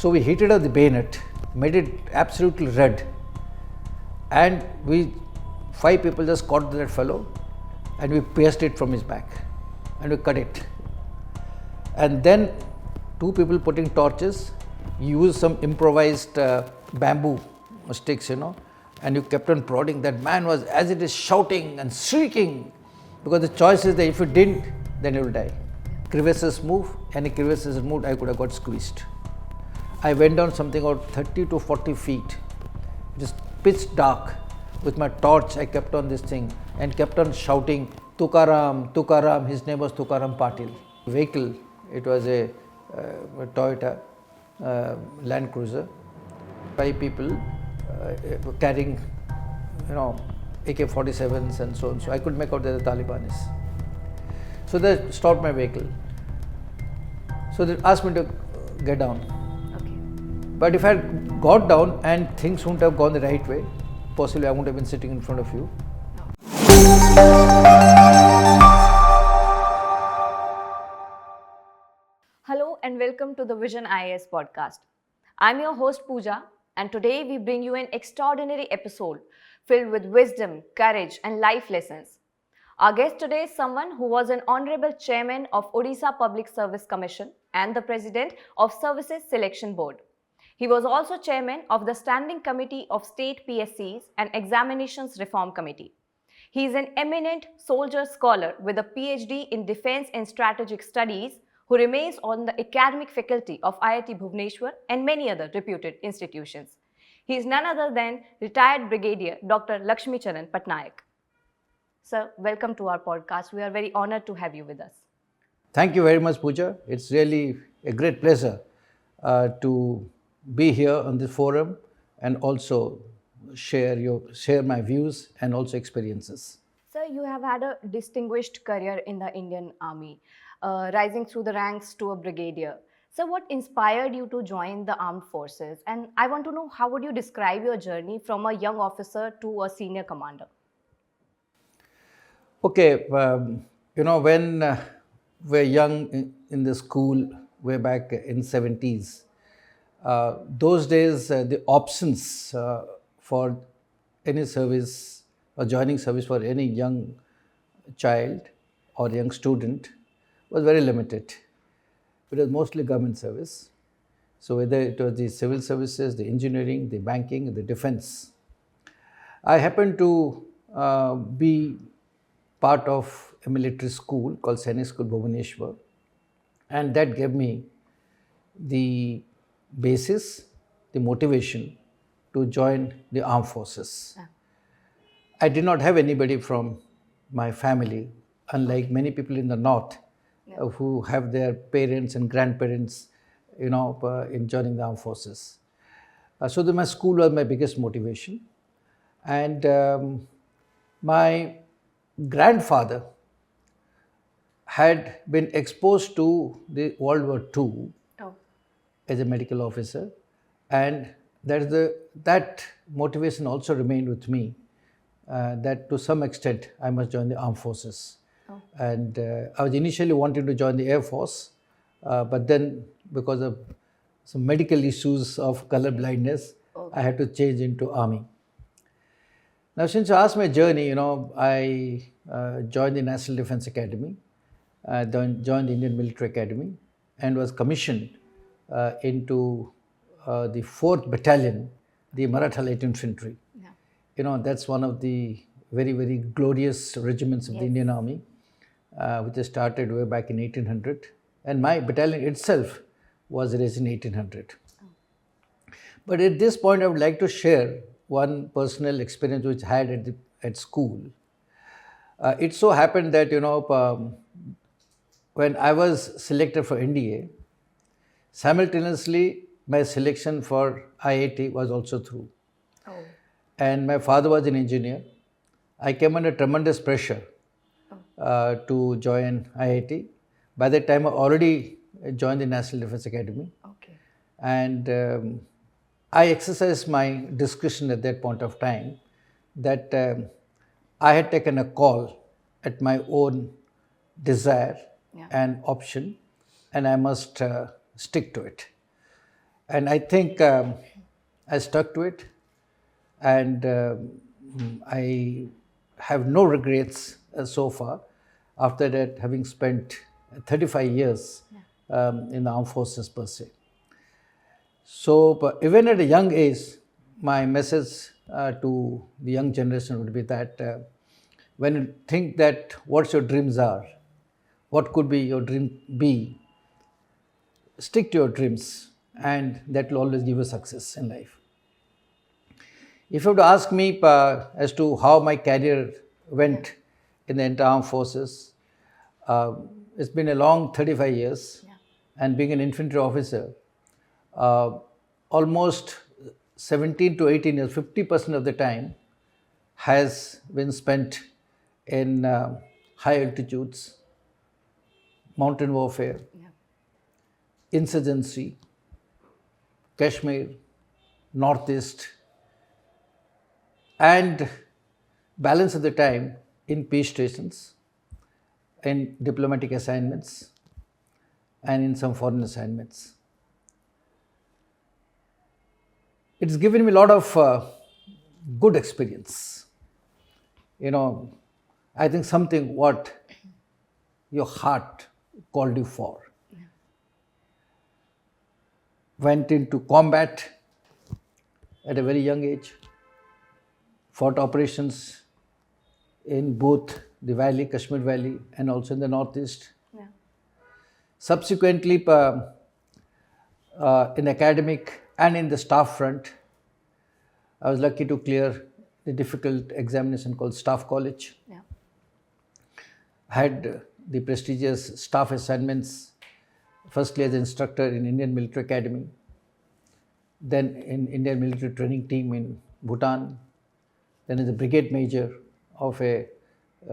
So we heated up the bayonet, made it absolutely red, and 5 people just caught that fellow and we pierced it from his back and we cut it. And then 2 people putting torches, used some improvised bamboo sticks, and you kept on prodding. That man was, as it is, shouting and shrieking, because the choice is that if you didn't, then you will die. Crevices move, any crevices moved, I could have got squeezed. I went down something about 30 to 40 feet, just pitch dark. With my torch, I kept on this thing and kept on shouting, Tukaram, Tukaram. His name was Tukaram Patil. Vehicle, it was a Toyota Land Cruiser. 5 people carrying, AK-47s and so on. So I could make out that the Taliban is. So they stopped my vehicle. So they asked me to get down. Okay. But if I had got down and things wouldn't have gone the right way, possibly I wouldn't have been sitting in front of you. Hello and welcome to the VisionIAS podcast. I'm your host Pooja, and today we bring you an extraordinary episode filled with wisdom, courage and life lessons. Our guest today is someone who was an Honorable Chairman of Odisha Public Service Commission and the President of Services Selection Board. He was also Chairman of the Standing Committee of State PSCs and Examinations Reform Committee. He is an eminent soldier scholar with a PhD in Defence and Strategic Studies who remains on the academic faculty of IIT Bhubaneswar and many other reputed institutions. He is none other than retired Brigadier Dr. Lakshmicharan Patnaik. Sir, welcome to our podcast. We are very honored to have you with us. Thank you very much, Pooja. It's really a great pleasure to be here on this forum and also share my views and also experiences. Sir, you have had a distinguished career in the Indian Army, rising through the ranks to a brigadier. So what inspired you to join the armed forces? And I want to know, how would you describe your journey from a young officer to a senior commander? Okay, when we're young in the school, way back in 70s, those days the options for any service or joining service for any young child or young student was very limited. It was mostly government service. So whether it was the civil services, the engineering, the banking, the defense. I happened to be part of a military school called Sainik School Bhubaneswar, and that gave me the basis, the motivation to join the armed forces. Yeah. I did not have anybody from my family, unlike many people in the north who have their parents and grandparents, in joining the armed forces. So my school was my biggest motivation, and my grandfather had been exposed to the World War II as a medical officer, and that motivation also remained with me, that to some extent I must join the armed forces. And I was initially wanting to join the Air Force, but then because of some medical issues of color blindness, I had to change into Army. Now, since you asked my journey, I joined the National Defence Academy, then joined the Indian Military Academy, and was commissioned into the 4th Battalion, the Maratha Light Infantry. Yeah. That's one of the very, very glorious regiments of the Indian Army, which started way back in 1800. And my battalion itself was raised in 1800. But at this point, I would like to share one personal experience which I had at school. It so happened that, when I was selected for NDA, simultaneously my selection for IIT was also through. And my father was an engineer. I came under tremendous pressure to join IIT. By that time, I already joined the National Defence Academy. And I exercised my discretion at that point of time that I had taken a call at my own desire and option, and I must stick to it. And I think I stuck to it, and I have no regrets so far after that, having spent 35 years in the armed forces per se. So, but even at a young age, my message to the young generation would be that when you think that what your dreams are, what could be your dream be, stick to your dreams, and that will always give you success in life. If you have to ask me as to how my career went in the entire armed forces, it's been a long 35 years, and being an infantry officer, almost 17 to 18 years, 50% of the time has been spent in high altitudes, mountain warfare, insurgency, Kashmir, Northeast, and balance of the time in peace stations, in diplomatic assignments, and in some foreign assignments. It's given me a lot of good experience. I think something what your heart called you for. Went into combat at a very young age, fought operations in both the valley, Kashmir Valley, and also in the Northeast. Subsequently, in academic and in the staff front, I was lucky to clear the difficult examination called Staff College. Had the prestigious staff assignments, firstly as an instructor in Indian Military Academy, then in Indian Military Training Team in Bhutan, then as a brigade major of a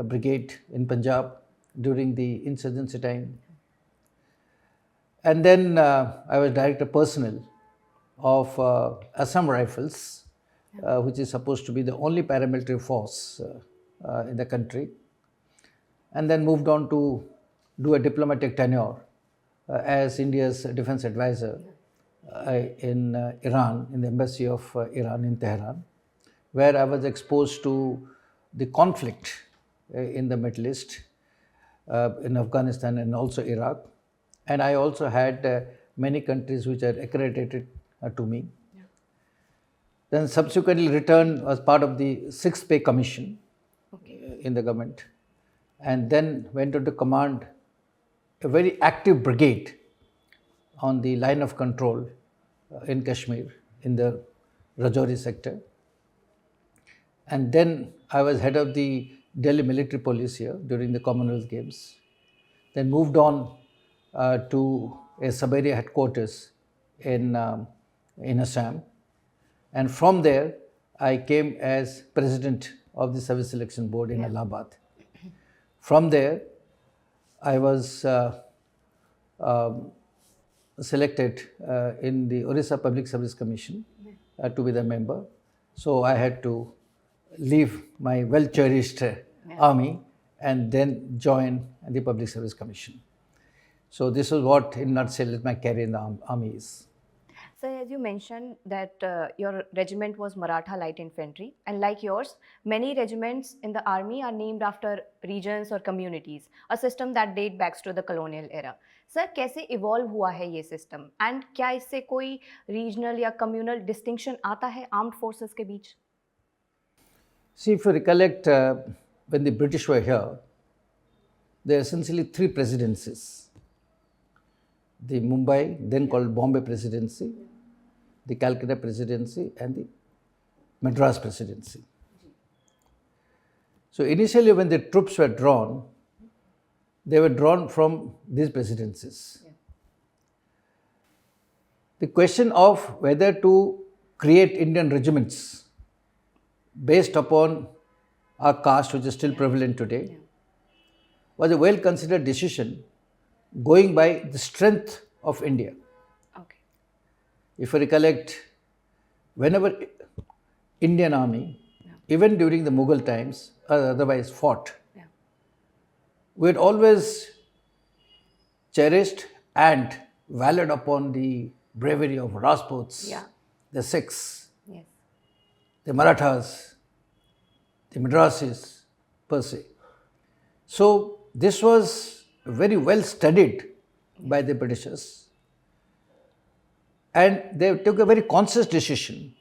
brigade in Punjab during the insurgency time. And then I was director personnel of Assam Rifles, which is supposed to be the only paramilitary force in the country. And then moved on to do a diplomatic tenure as India's defense advisor in Iran, in the embassy of Iran in Tehran, where I was exposed to the conflict in the Middle East, in Afghanistan and also Iraq. And I also had many countries which are accredited to me. Then subsequently returned as part of the 6th Pay Commission in the government, and then went on to command a very active brigade on the line of control in Kashmir, in the Rajouri sector. And then I was head of the Delhi military police here during the Commonwealth Games. Then moved on to a sub-area headquarters in Assam. And from there, I came as president of the Service Selection Board in Allahabad. From there, I was selected in the Orissa Public Service Commission to be the member. So I had to leave my well-cherished army and then join the Public Service Commission. So this is what, in a nutshell, my career in the army is. So as you mentioned that your regiment was Maratha Light Infantry, and like yours, many regiments in the army are named after regions or communities, a system that dates back to the colonial era. Sir, कैसे evolve हुआ है ये system? And क्या इससे कोई regional या communal distinction आता है armed forces के बीच? See, if you recollect, when the British were here, there are essentially 3 presidencies. The Mumbai, then called Bombay Presidency, the Calcutta Presidency, and the Madras Presidency. So initially when the troops were drawn, they were drawn from these presidencies. The question of whether to create Indian regiments based upon our caste, which is still prevalent today, was a well-considered decision going by the strength of India. Okay. If you recollect, whenever Indian army, even during the Mughal times, or otherwise fought, we had always cherished and valued upon the bravery of Rajputs, Yeah. the Sikhs, Yes. the Marathas, the Madrasis, per se. So this was very well studied by the Britishers, and they took a very conscious decision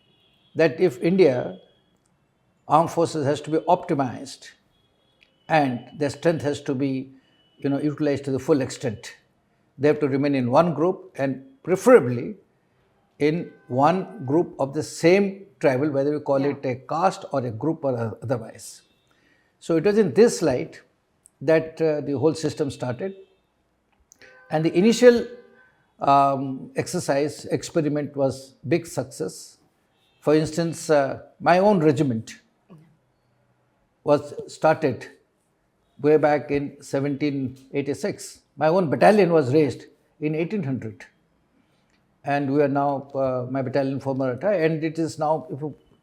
that if India armed forces has to be optimized and their strength has to be utilized to the full extent, they have to remain in one group and preferably in one group of the same tribal, whether we call it a caste or a group or otherwise. So it was in this light that the whole system started, and the initial experiment was big success. For instance, my own regiment was started way back in 1786. My own battalion was raised in 1800. And we are now, my battalion former Attaché, and it is now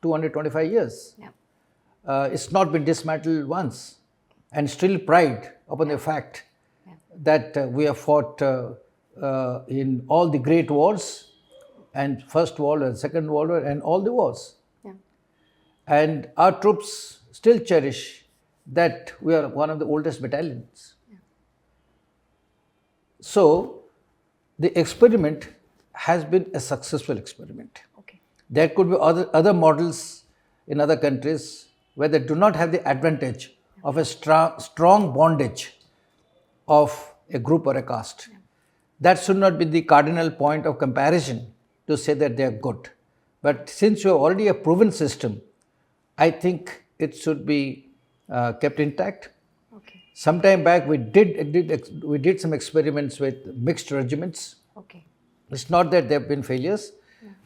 225 years. Yeah. It's not been dismantled once, and still pride upon the fact that we have fought in all the great wars, and First World and Second World War, and all the wars. Yeah. And our troops still cherish that we are one of the oldest battalions. Yeah. So the experiment has been a successful experiment. Okay. There could be other models in other countries where they do not have the advantage of a strong bondage of a group or a caste. That should not be the cardinal point of comparison to say that they are good. But since you have already a proven system, I think it should be kept intact. Okay. Sometime back we did some experiments with mixed regiments. Okay. It's not that there have been failures,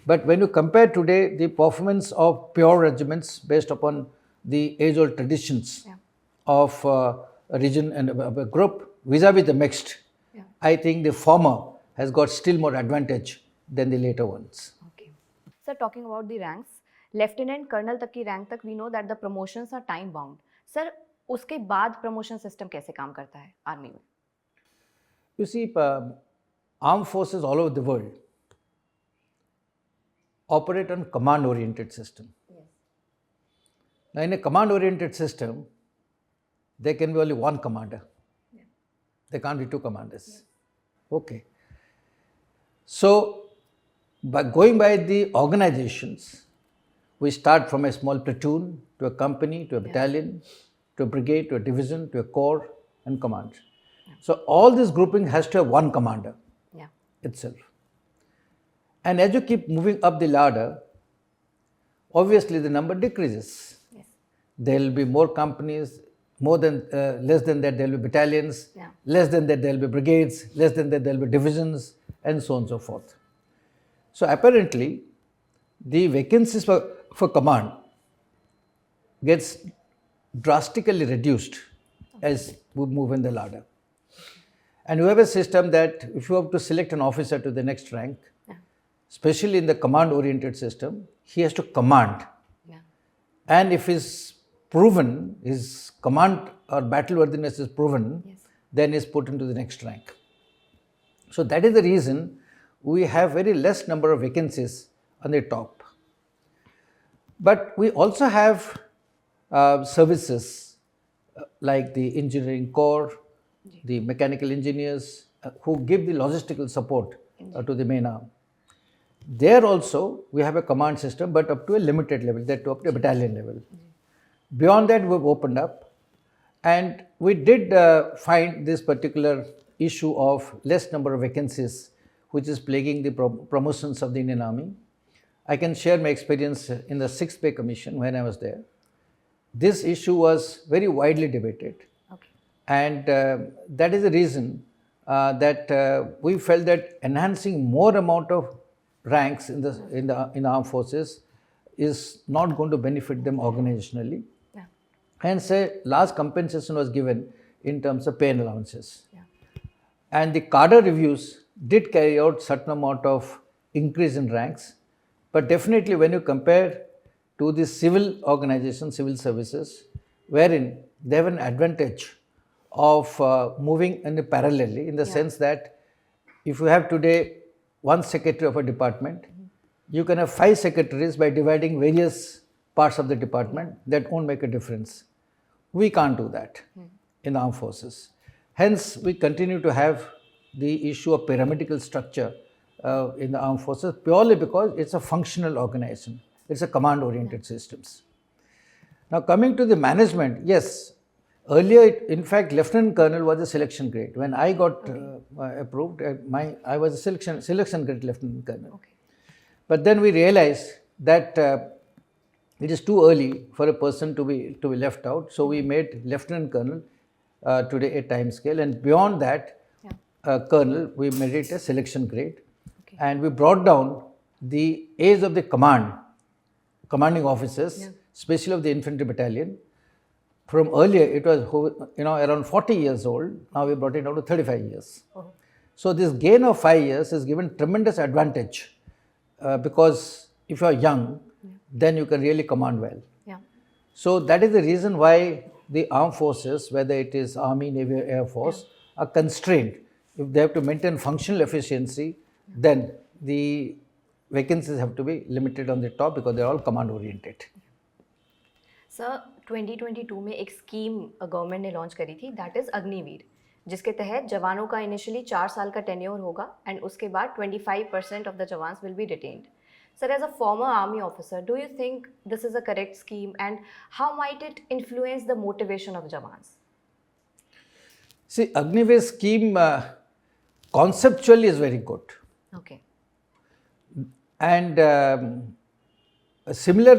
but when you compare today the performance of pure regiments based upon the age-old traditions of a region and a group vis-a-vis the mixed, I think the former has got still more advantage than the later ones. Okay. Sir, talking about the ranks, Lieutenant Colonel तक की rank तक we know that the promotions are time bound. Sir, उसके बाद promotion system कैसे काम करता है army में? You see, armed forces all over the world operate on command-oriented system. Yes. Now, in a command-oriented system, there can be only one commander. Yeah. There can't be two commanders. Yeah. Okay. So, by going by the organizations, we start from a small platoon to a company to a battalion to a brigade to a division to a corps and command. Yeah. So, all this grouping has to have one commander itself. And as you keep moving up the ladder, obviously the number decreases. Yes. There will be more companies, less than that there will be battalions, less than that there will be brigades, less than that there will be divisions, and so on and so forth. So apparently, the vacancies for command gets drastically reduced as we move in the ladder. And we have a system that if you have to select an officer to the next rank, especially in the command-oriented system, he has to command. And if his command or battle worthiness is proven, then he is put into the next rank. So that is the reason we have very less number of vacancies on the top. But we also have services like the engineering corps, the mechanical engineers who give the logistical support to the main arm. There also we have a command system, but up to a limited level, that up to a battalion level. Beyond that, we've opened up, and we did find this particular issue of less number of vacancies, which is plaguing the promotions of the Indian Army. I can share my experience in the 6th Pay Commission when I was there. This issue was very widely debated. Okay. And that is the reason that we felt that enhancing more amount of ranks in the armed forces is not going to benefit them organizationally. Hence, a large compensation was given in terms of pay and allowances. And the cadre reviews did carry out certain amount of increase in ranks, but definitely when you compare to the civil organizations, civil services, wherein they have an advantage of moving in parallelly, in the sense that if you have today one secretary of a department. You can have 5 secretaries by dividing various parts of the department. That won't make a difference. We can't do that in the armed forces. Hence, we continue to have the issue of pyramidal structure in the armed forces purely because it's a functional organization. It's a command-oriented systems. Now, coming to the management, yes, earlier, in fact, Lieutenant Colonel was a selection grade. When I got approved, I was a selection grade Lieutenant Colonel. Okay. But then we realized that it is too early for a person to be left out. So we made Lieutenant Colonel today a time scale, and beyond that, Colonel, we made it a selection grade. Okay. And we brought down the age of the commanding officers, especially of the infantry battalion. From earlier, it was around 40 years old. Now we brought it down to 35 years. Oh. So this gain of 5 years has given tremendous advantage because if you are young, then you can really command well. Yeah. So that is the reason why the armed forces, whether it is Army, Navy, or Air Force, are constrained. If they have to maintain functional efficiency, then the vacancies have to be limited on the top because they are all command oriented. Sir, 2022 में एक scheme government ने launch करी थी, that is Agniveer, जिसके तहत जवानों का initially 4 साल का टेन्योर होगा एंड उसके बाद 25% of the jawans will be retained. Sir, as a former army officer, do you think this is a correct scheme and how might it influence the motivation of Jawans? See, Agniveer scheme conceptually is very good. Okay. And similar,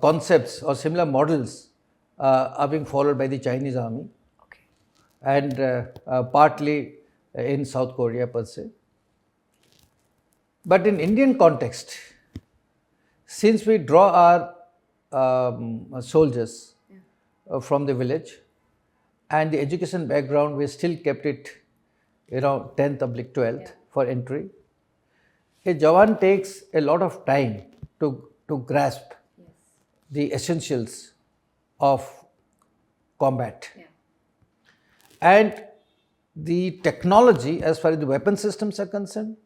concepts or similar models are being followed by the Chinese army. Okay. And partly in South Korea per se. But in Indian context, since we draw our soldiers from the village and the education background, we still kept it, 10th oblique 12th for entry. A Jawan takes a lot of time to grasp the essentials of combat. Yeah. And the technology, as far as the weapon systems are concerned,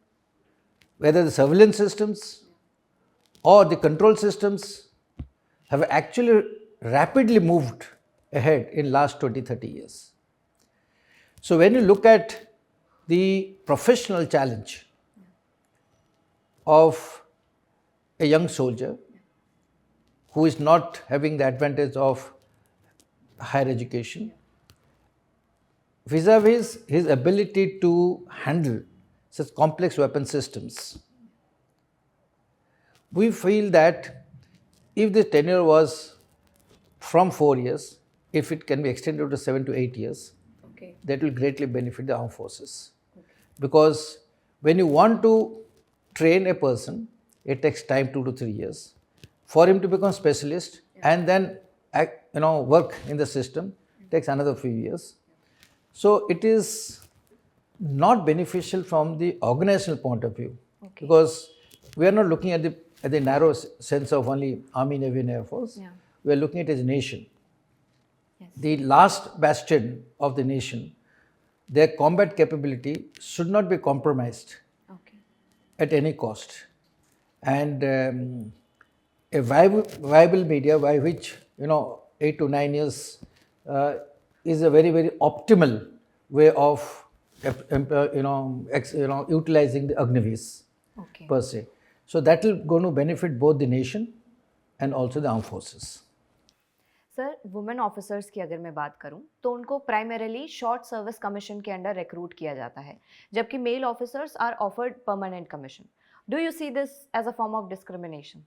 whether the surveillance systems or the control systems have actually rapidly moved ahead in last 20-30 years. So when you look at the professional challenge of a young soldier who is not having the advantage of higher education, vis-a-vis his ability to handle such complex weapon systems, we feel that if the tenure was from 4 years, if it can be extended to 7 to 8 years, that will greatly benefit the armed forces. Because when you want to train a person, it takes time 2 to 3 years. For him to become specialist and then work in the system takes another few years. So it is not beneficial from the organizational point of view, because we are not looking at the narrow sense of only Army, Navy and Air Force. Yeah. We are looking at it as a nation. Yes. The last bastion of the nation, their combat capability should not be compromised at any cost. And a viable media by which 8 to 9 years is a very, very optimal way of utilizing the Agniveers per se. So that will going to benefit both the nation and also the armed forces. Sir, women officers की अगर मैं बात करूं तो उनको primarily short service commission के under recruit किया जाता है, जबकि male officers are offered permanent commission. Do you see this as a form of discrimination?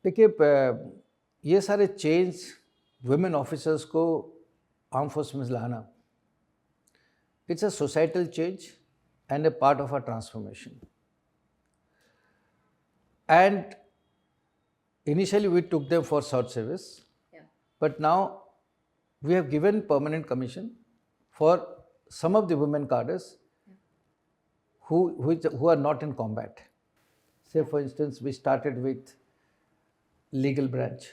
देखिए, ये सारे चेंज वुमेन ऑफिसर्स को आर्म फोर्स में लाना, it's a societal change and a part of our transformation. And initially we took them for short service, but now we have given permanent commission for some of the women cadres who are not in combat. Say for instance, we started with legal branch,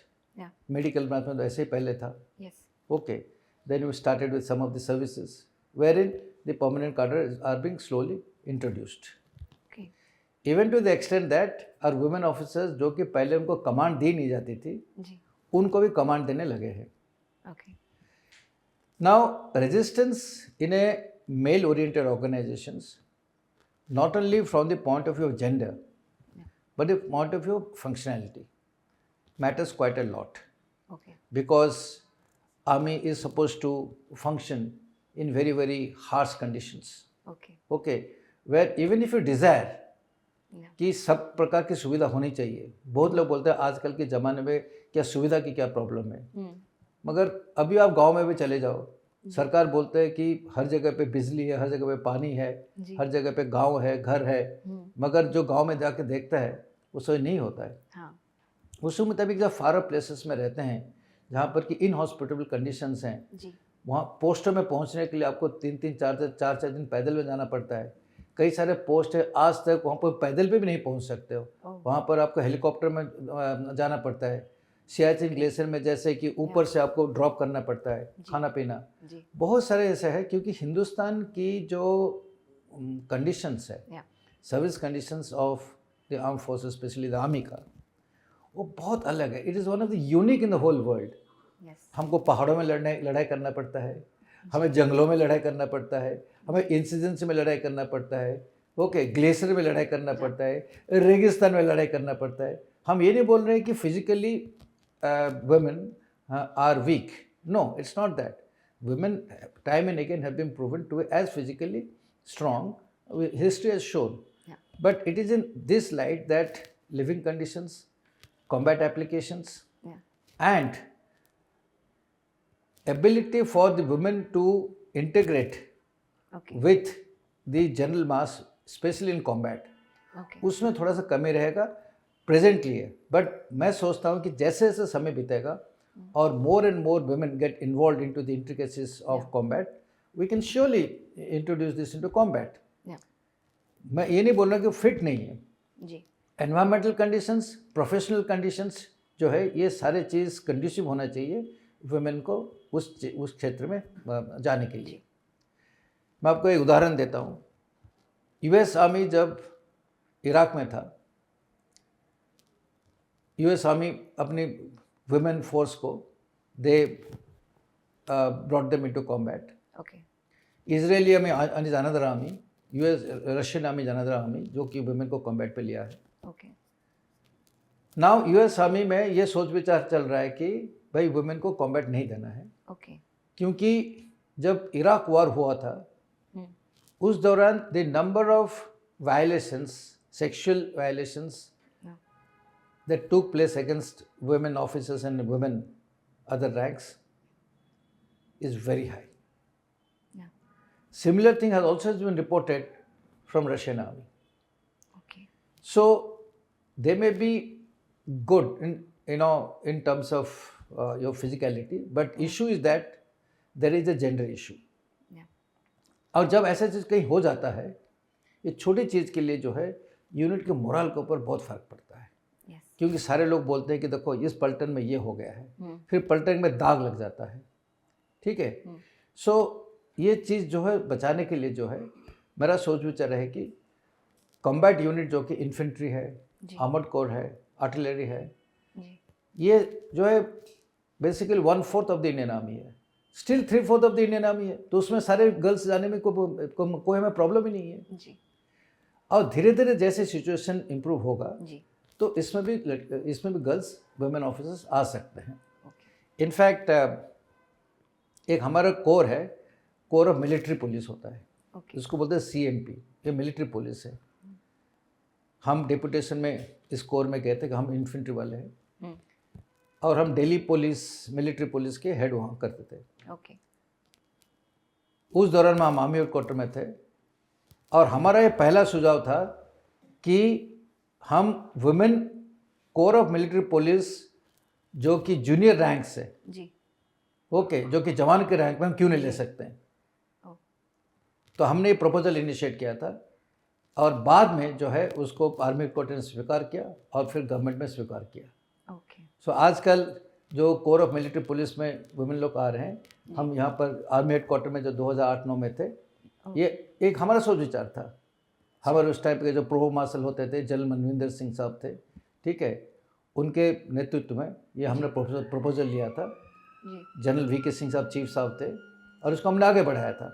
medical branch में तो ऐसे ही पहले था. Okay, then we started with some of the services, wherein the permanent cadre are being slowly introduced. Okay. Even to the extent that our women officers जो कि पहले उनको command दी नहीं जाती थी, जी. उनको भी कमांड देने लगे हैं. Okay. Now, resistance in a male-oriented organizations, not only from the point of view of gender, but the point of view of functionality, matters quite a lot. Okay. Because army is supposed to function in very, very harsh conditions. Okay. Okay, where even if you desire Yeah. कि सब प्रकार की सुविधा होनी चाहिए, बहुत लोग बोलते हैं आजकल के ज़माने में क्या सुविधा की क्या प्रॉब्लम है, मगर अभी आप गांव में भी चले जाओ, सरकार बोलते हैं कि हर जगह पे बिजली है, हर जगह पे पानी है, हर जगह पे गांव है, घर है, मगर जो गांव में जाके देखता है उससे नहीं होता है. हाँ. उसके मुताबिक जब फार ऑफ प्लेसेस में रहते हैं जहाँ पर कि इनहॉस्पिटेबल कंडीशंस हैं, वहाँ पोस्टों में पहुँचने के लिए आपको 3-3, 4-4 दिन पैदल में जाना पड़ता है. कई सारे पोस्ट है आज तक वहाँ पर पैदल पे भी नहीं पहुँच सकते हो, वहाँ पर आपको हेलीकॉप्टर में जाना पड़ता है. सियाचिन ग्लेशियर में जैसे कि ऊपर से आपको ड्रॉप करना पड़ता है, खाना पीना बहुत सारे ऐसे है. क्योंकि हिंदुस्तान की जो कंडीशंस है, service conditions of the arm forces specially the army का, वो बहुत अलग है. It is one of the unique in the whole world. हमको पहाड़ों में लड़ाई करना पड़ता है, हमें जंगलों में लड़ाई करना पड़ता है, हमें इंसिडेंट्स में लड़ाई करना पड़ता है, ओके, ग्लेशियर में लड़ाई करना पड़ता है, रेगिस्तान में लड़ाई करना पड़ता है. हम ये नहीं बोल रहे हैं कि physically women are weak. No, it's not that. Women time and again have been proven to be as physically strong. History has shown. But it is in this light that living conditions, combat applications, and ability for the women to integrate with the general mass, especially in combat, उसमें थोड़ा सा कमी रहेगा presently है. But मैं सोचता हूँ कि जैसे जैसे समय बीतेगा और more and more women get involve into the intricacies of combat, we can surely introduce this into combat. मैं ये नहीं बोल रहा कि फिट नहीं है. एनवायरमेंटल कंडीशंस, प्रोफेशनल कंडीशंस जो है, ये सारे चीज़ कंड्यूसिव होना चाहिए वुमेन को उस क्षेत्र में जाने के लिए. मैं आपको एक उदाहरण देता हूँ. यूएस आर्मी जब इराक में था, यूएस आर्मी अपनी वुमेन फोर्स को they brought them into combat. Israeli army and another army, US Russian army another army जो कि वुमेन को कॉम्बैट पे लिया है. नाउ यूएस आर्मी में ये सोच विचार चल रहा है कि भाई वुमेन को कॉम्बैट नहीं देना है. क्योंकि जब इराक वॉर हुआ था उस दौरान the number of violations, sexual violations that took place against women officers and women other ranks is very high. Similar thing has also been reported from Russian army. So they may be good in terms of your physicality, but issue is that there is a gender issue. और जब ऐसा चीज़ कहीं हो जाता है, ये छोटी चीज़ के लिए जो है यूनिट के मोरल के ऊपर बहुत फर्क पड़ता है. क्योंकि सारे लोग बोलते हैं कि देखो इस पलटन में ये हो गया है, फिर पलटन में दाग लग जाता है. ठीक है. सो ये चीज़ जो है बचाने के लिए जो है मेरा सोच विचार है कि कॉम्बैट यूनिट जो कि इन्फेंट्री है, आर्मर्ड कोर है, आर्टिलरी है, ये जो है basically 1/4 of the Indian army है. Still 3/4 of the Indian army है. तो उसमें सारे गर्ल्स जाने में कोई हमें प्रॉब्लम ही नहीं है. और धीरे धीरे जैसे सिचुएशन इम्प्रूव होगा तो इसमें भी गर्ल्स वुमेन ऑफिसर्स आ सकते हैं. इनफैक्ट एक हमारा कोर है, कोर ऑफ मिलिट्री पुलिस होता है, इसको बोलते हैं CMP. ये मिलिट्री पुलिस है. हम डिपुटेशन में इस कोर में कहते हैं कि हम इन्फेंट्री वाले हैं और हम दिल्ली पुलिस, मिलिट्री पुलिस के हेड वहाँ करते थे. उस दौरान में हम आर्मी हेडक्वार्टर में थे और हमारा ये पहला सुझाव था कि हम women core of military police जो कि जूनियर रैंक से जो कि जवान के रैंक में हम क्यों नहीं ले सकते हैं. तो हमने ये प्रपोजल इनिशिएट किया था और बाद में जो है उसको आर्मी हेडक्वार्टर ने स्वीकार किया और फिर गवर्नमेंट में स्वीकार किया. सो आजकल जो कोर ऑफ मिलिट्री पुलिस में वुमेन लोग आ रहे हैं, हम यहाँ पर आर्मी हेडक्वार्टर में जो 2008-9 में थे, ये एक हमारा सोच विचार था। हमारे उस टाइप के जो प्रो मार्शल होते थे, जनरल मनविंदर सिंह साहब थे, ठीक है, उनके नेतृत्व में ये हमने प्रपोजल लिया था। जनरल वी के सिंह साहब चीफ साहब थे और उसको हमने आगे बढ़ाया था।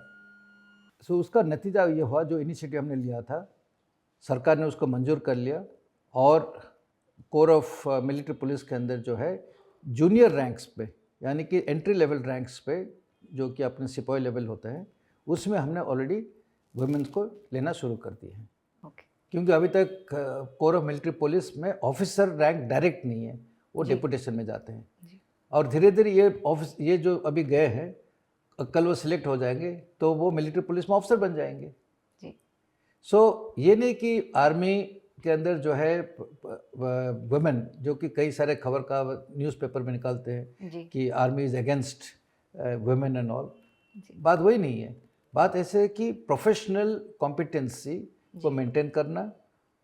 सो उसका नतीजा ये हुआ, जो इनिशिएटिव हमने लिया था सरकार ने उसको मंजूर कर लिया और कोर ऑफ मिलिट्री पुलिस के अंदर जो है जूनियर रैंक्स पे, यानी कि एंट्री लेवल रैंक्स पे, जो कि अपने सिपाही लेवल होते हैं, उसमें हमने ऑलरेडी वुमेन्स को लेना शुरू कर दिए हैं। क्योंकि अभी तक कोर ऑफ मिलिट्री पुलिस में ऑफिसर रैंक डायरेक्ट नहीं है, वो डेपुटेशन में जाते हैं। और धीरे धीरे ये जो अभी गए हैं, कल वो सिलेक्ट हो जाएंगे तो वो मिलिट्री पुलिस में ऑफिसर बन जाएंगे। सो ये नहीं कि आर्मी के अंदर जो है वुमेन, जो कि कई सारे खबर का न्यूज़पेपर में निकालते हैं कि army is against women and all, बात वही नहीं है। बात ऐसे है कि प्रोफेशनल कॉम्पिटेंसी को मेंटेन करना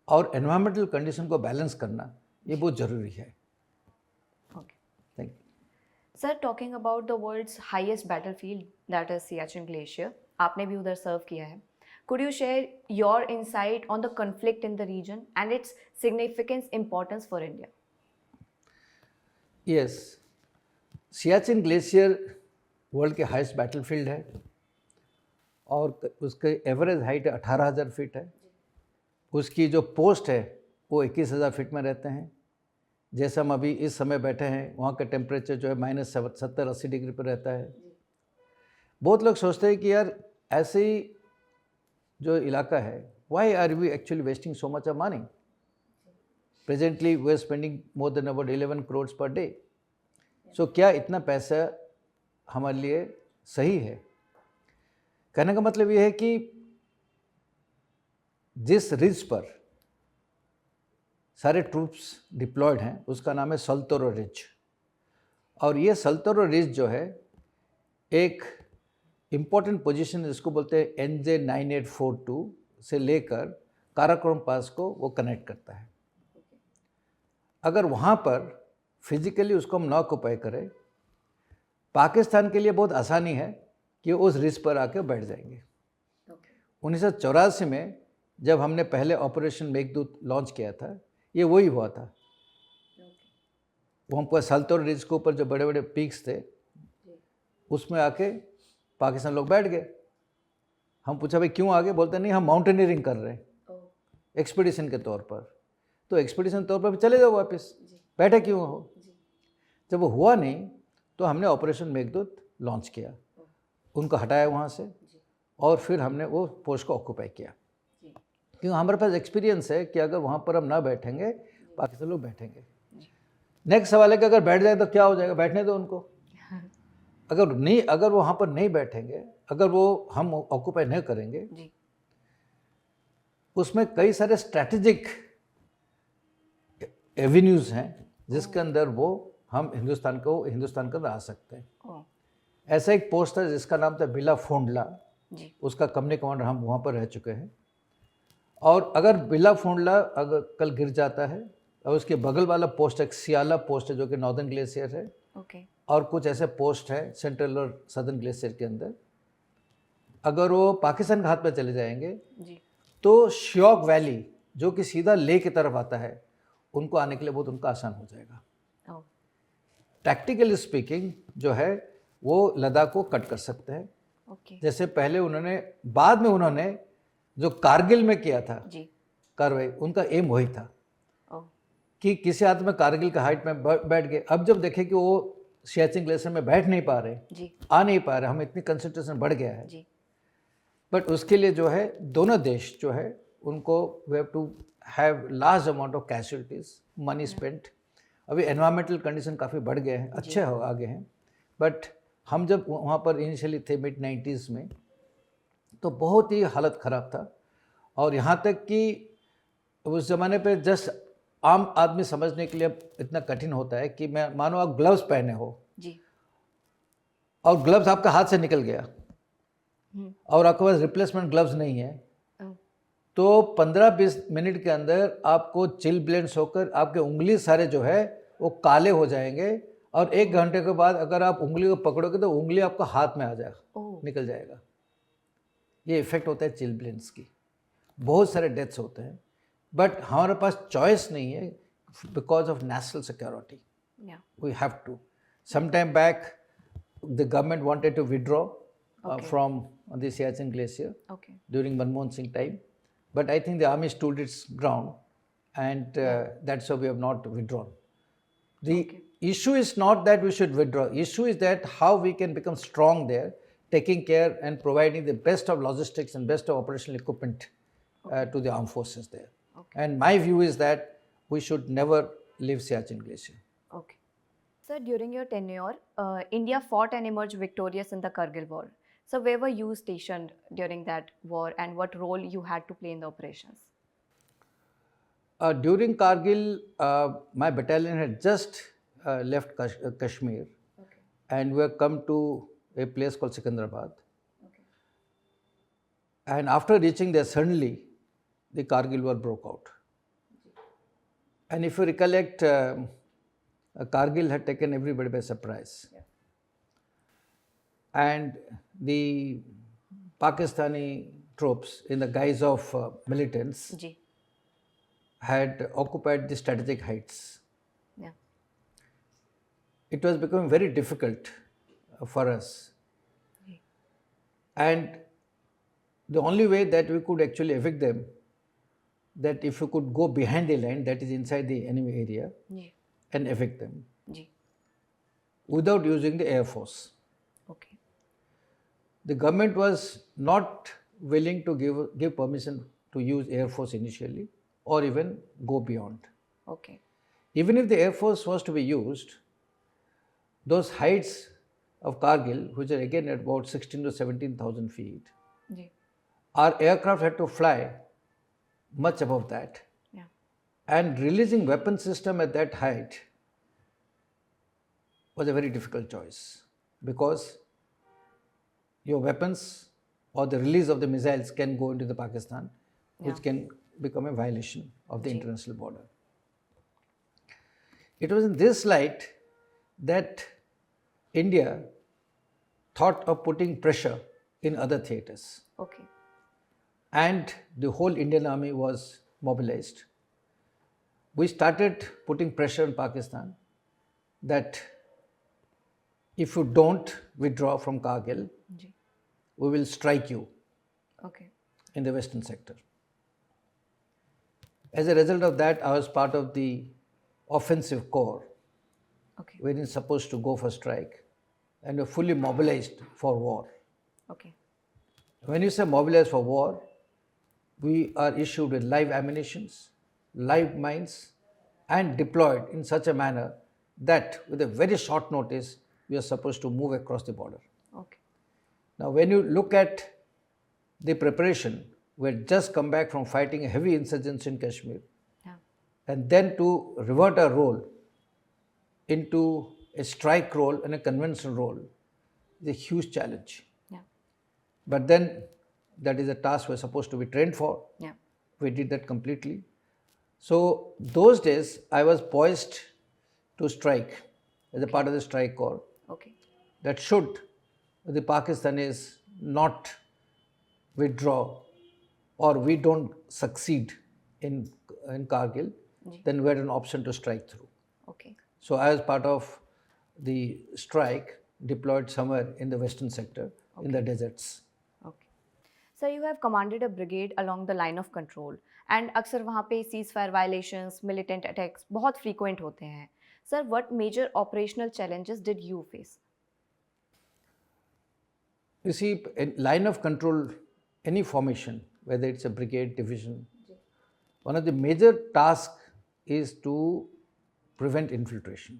और एनवायरमेंटल कंडीशन को बैलेंस करना, ये बहुत ज़रूरी है। Sir, talking about the world's highest battlefield that is Siachen glacier, आपने भी उधर सर्व किया है। Could you share your insight on the conflict in the region and its significance, importance for India? Yes, Siachen glacier world के हाईएस्ट बैटलफील्ड है और उसके average height 18,000 feet है। उसकी जो पोस्ट है वो 21,000 फीट में रहते हैं। जैसे हम अभी इस समय बैठे हैं, वहाँ का टेम्परेचर जो है -70-80 डिग्री पर रहता है। बहुत लोग सोचते हैं कि यार ऐसे ही जो इलाका है, why are we actually wasting so much of money? Presently we are spending more than about 11 crore per day. सो क्या इतना पैसा हमारे लिए सही है? कहने का मतलब ये है कि जिस रिज पर सारे ट्रूप्स डिप्लॉयड हैं उसका नाम है सल्तोरो रिज, और ये सल्तोरो रिज जो है एक इम्पॉर्टेंट पोजीशन, जिसको बोलते हैं NJ 9842 से लेकर काराकोरम पास को वो कनेक्ट करता है। अगर वहाँ पर फिजिकली उसको हम न ऑक्युपाई करें, पाकिस्तान के लिए बहुत आसानी है कि उस रिज पर आके बैठ जाएंगे। 1984 में जब हमने पहले ऑपरेशन मेघदूत लॉन्च किया था, ये वही हुआ था। वहाँ पर सल्तोरो रिज के ऊपर जो बड़े बड़े पीक्स थे, उसमें आके पाकिस्तान लोग बैठ गए। हम पूछा भाई क्यों आगे? बोलते नहीं, हम माउंटेनियरिंग कर रहे हैं एक्सपीडिशन के तौर पर। तो एक्सपीडिशन तौर पर चले जाओ वापस, बैठे क्यों हो? जब वो हुआ नहीं तो हमने ऑपरेशन मेघदूत लॉन्च किया, उनको हटाया वहाँ से, और फिर हमने वो पोस्ट को ऑक्यूपाई किया। क्योंकि हमारे पास एक्सपीरियंस है कि अगर वहाँ पर हम ना बैठेंगे, पाकिस्तान लोग बैठेंगे। नेक्स्ट सवाल है कि अगर बैठ जाए तो क्या हो जाएगा? बैठने दो उनको। अगर वो वहाँ पर नहीं बैठेंगे, अगर वो हम ऑक्यूपाई नहीं करेंगे, उसमें कई सारे स्ट्रैटेजिक एवेन्यूज़ हैं जिसके अंदर वो हम हिंदुस्तान के अंदर आ सकते हैं। ऐसा एक पोस्ट था जिसका नाम था बिला फोंडला, उसका कंपनी कमांडर हम वहाँ पर रह चुके हैं। और अगर बिला फोंडला अगर कल गिर जाता है, और उसके बगल वाला पोस्ट एक सियाला पोस्ट है जो कि नॉर्दर्न ग्लेशियर है, और कुछ ऐसे पोस्ट है सेंट्रल और सदर्न ग्लेशियर के अंदर, अगर वो पाकिस्तान के हाथ में चले जाएंगे तो श्योक वैली जो कि सीधा लेह की तरफ आता है, उनको आने के लिए बहुत उनका आसान हो जाएगा। टैक्टिकली स्पीकिंग जो है वो लद्दाख को कट कर सकते हैं। जैसे पहले बाद में उन्होंने जो कारगिल में किया था कार्रवाई, उनका एम वही था कि किसी हाथ में कारगिल का हाइट में बैठ गए। अब जब देखे कि वो सियाचिन ग्लेशियर में बैठ नहीं पा रहे, आ नहीं पा रहे, हम इतनी कंसंट्रेशन बढ़ गया है, बट उसके लिए जो है दोनों देश जो है उनको we have to have large amount of casualties, money spent. अभी एनवायरमेंटल कंडीशन काफ़ी बढ़ गए हैं, अच्छे हो आगे हैं, बट हम जब वहाँ पर इनिशियली थे मिड 90s में, तो बहुत ही हालत ख़राब था। और यहाँ तक कि उस ज़माने पे जस्ट आम आदमी समझने के लिए इतना कठिन होता है कि मैं मानो आप ग्लव्स पहने हो और ग्लव्स आपका हाथ से निकल गया और आपके पास रिप्लेसमेंट ग्लव्स नहीं है, तो 15-20 मिनट के अंदर आपको चिल ब्लेंड्स होकर आपके उंगली सारे जो है वो काले हो जाएंगे, और 1 घंटे के बाद अगर आप उंगली को पकड़ोगे तो उंगली आपका हाथ में आ जाएगा, निकल जाएगा। ये इफेक्ट होता है चिलब्लेंस की, बहुत सारे डेथ्स होते हैं, बट हमारे पास चॉइस नहीं है because of national security. We have to. Some time back, the government wanted to withdraw from the Siachen Glacier during Manmohan Singh time, but I think the army stood its ground, and that's why we have not withdrawn. The issue is not that we should withdraw. Issue is that how we can become strong there, taking care and providing the best of logistics and best of operational equipment to the armed forces there. And my view is that we should never leave Siachen Glacier. Okay. Sir, during your tenure, India fought and emerged victorious in the Kargil War. So where were you stationed during that war and what role you had to play in the operations? During Kargil, my battalion had just left Kashmir, and we had come to a place called Sikandrabad. And after reaching there, suddenly the Kargil War broke out. And if you recollect, Kargil had taken everybody by surprise. And the Pakistani troops, in the guise of militants, had occupied the strategic heights. It was becoming very difficult for us. And the only way that we could actually evict them, that if you could go behind the line, that is inside the enemy area, and evict them without using the air force. The government was not willing to give permission to use air force initially, or even go beyond. Even if the air force was to be used, those heights of Kargil, which are again at about 16 to 17,000 feet, our aircraft had to fly much above that. And releasing weapon system at that height was a very difficult choice, because your weapons or the release of the missiles can go into the Pakistan, which can become a violation of the international border. It was in this light that India thought of putting pressure in other theatres. And the whole Indian army was mobilized. We started putting pressure on Pakistan that if you don't withdraw from Kargil, we will strike you in the western sector. As a result of that, I was part of the offensive corps, wherein supposed to go for strike, and were fully mobilized for war. When you say mobilized for war, we are issued with live ammunitions, live mines, and deployed in such a manner that with a very short notice, we are supposed to move across the border. Now, when you look at the preparation, we had just come back from fighting a heavy insurgency in Kashmir, and then to revert our role into a strike role and a conventional role is a huge challenge. But then that is a task we're supposed to be trained for. We did that completely. So those days I was poised to strike as a part of the strike corps. That should the Pakistanis not withdraw or we don't succeed in Kargil, then we had an option to strike through. So I was part of the strike, deployed somewhere in the western sector, in the deserts. Sir, you have commanded a brigade along the line of control, and अक्सर वहाँ पे ceasefire violations, militant attacks बहुत frequent होते हैं. Sir, what major operational challenges did you face? You see, in line of control, any formation, whether it's a brigade, division, one of the major tasks is to prevent infiltration.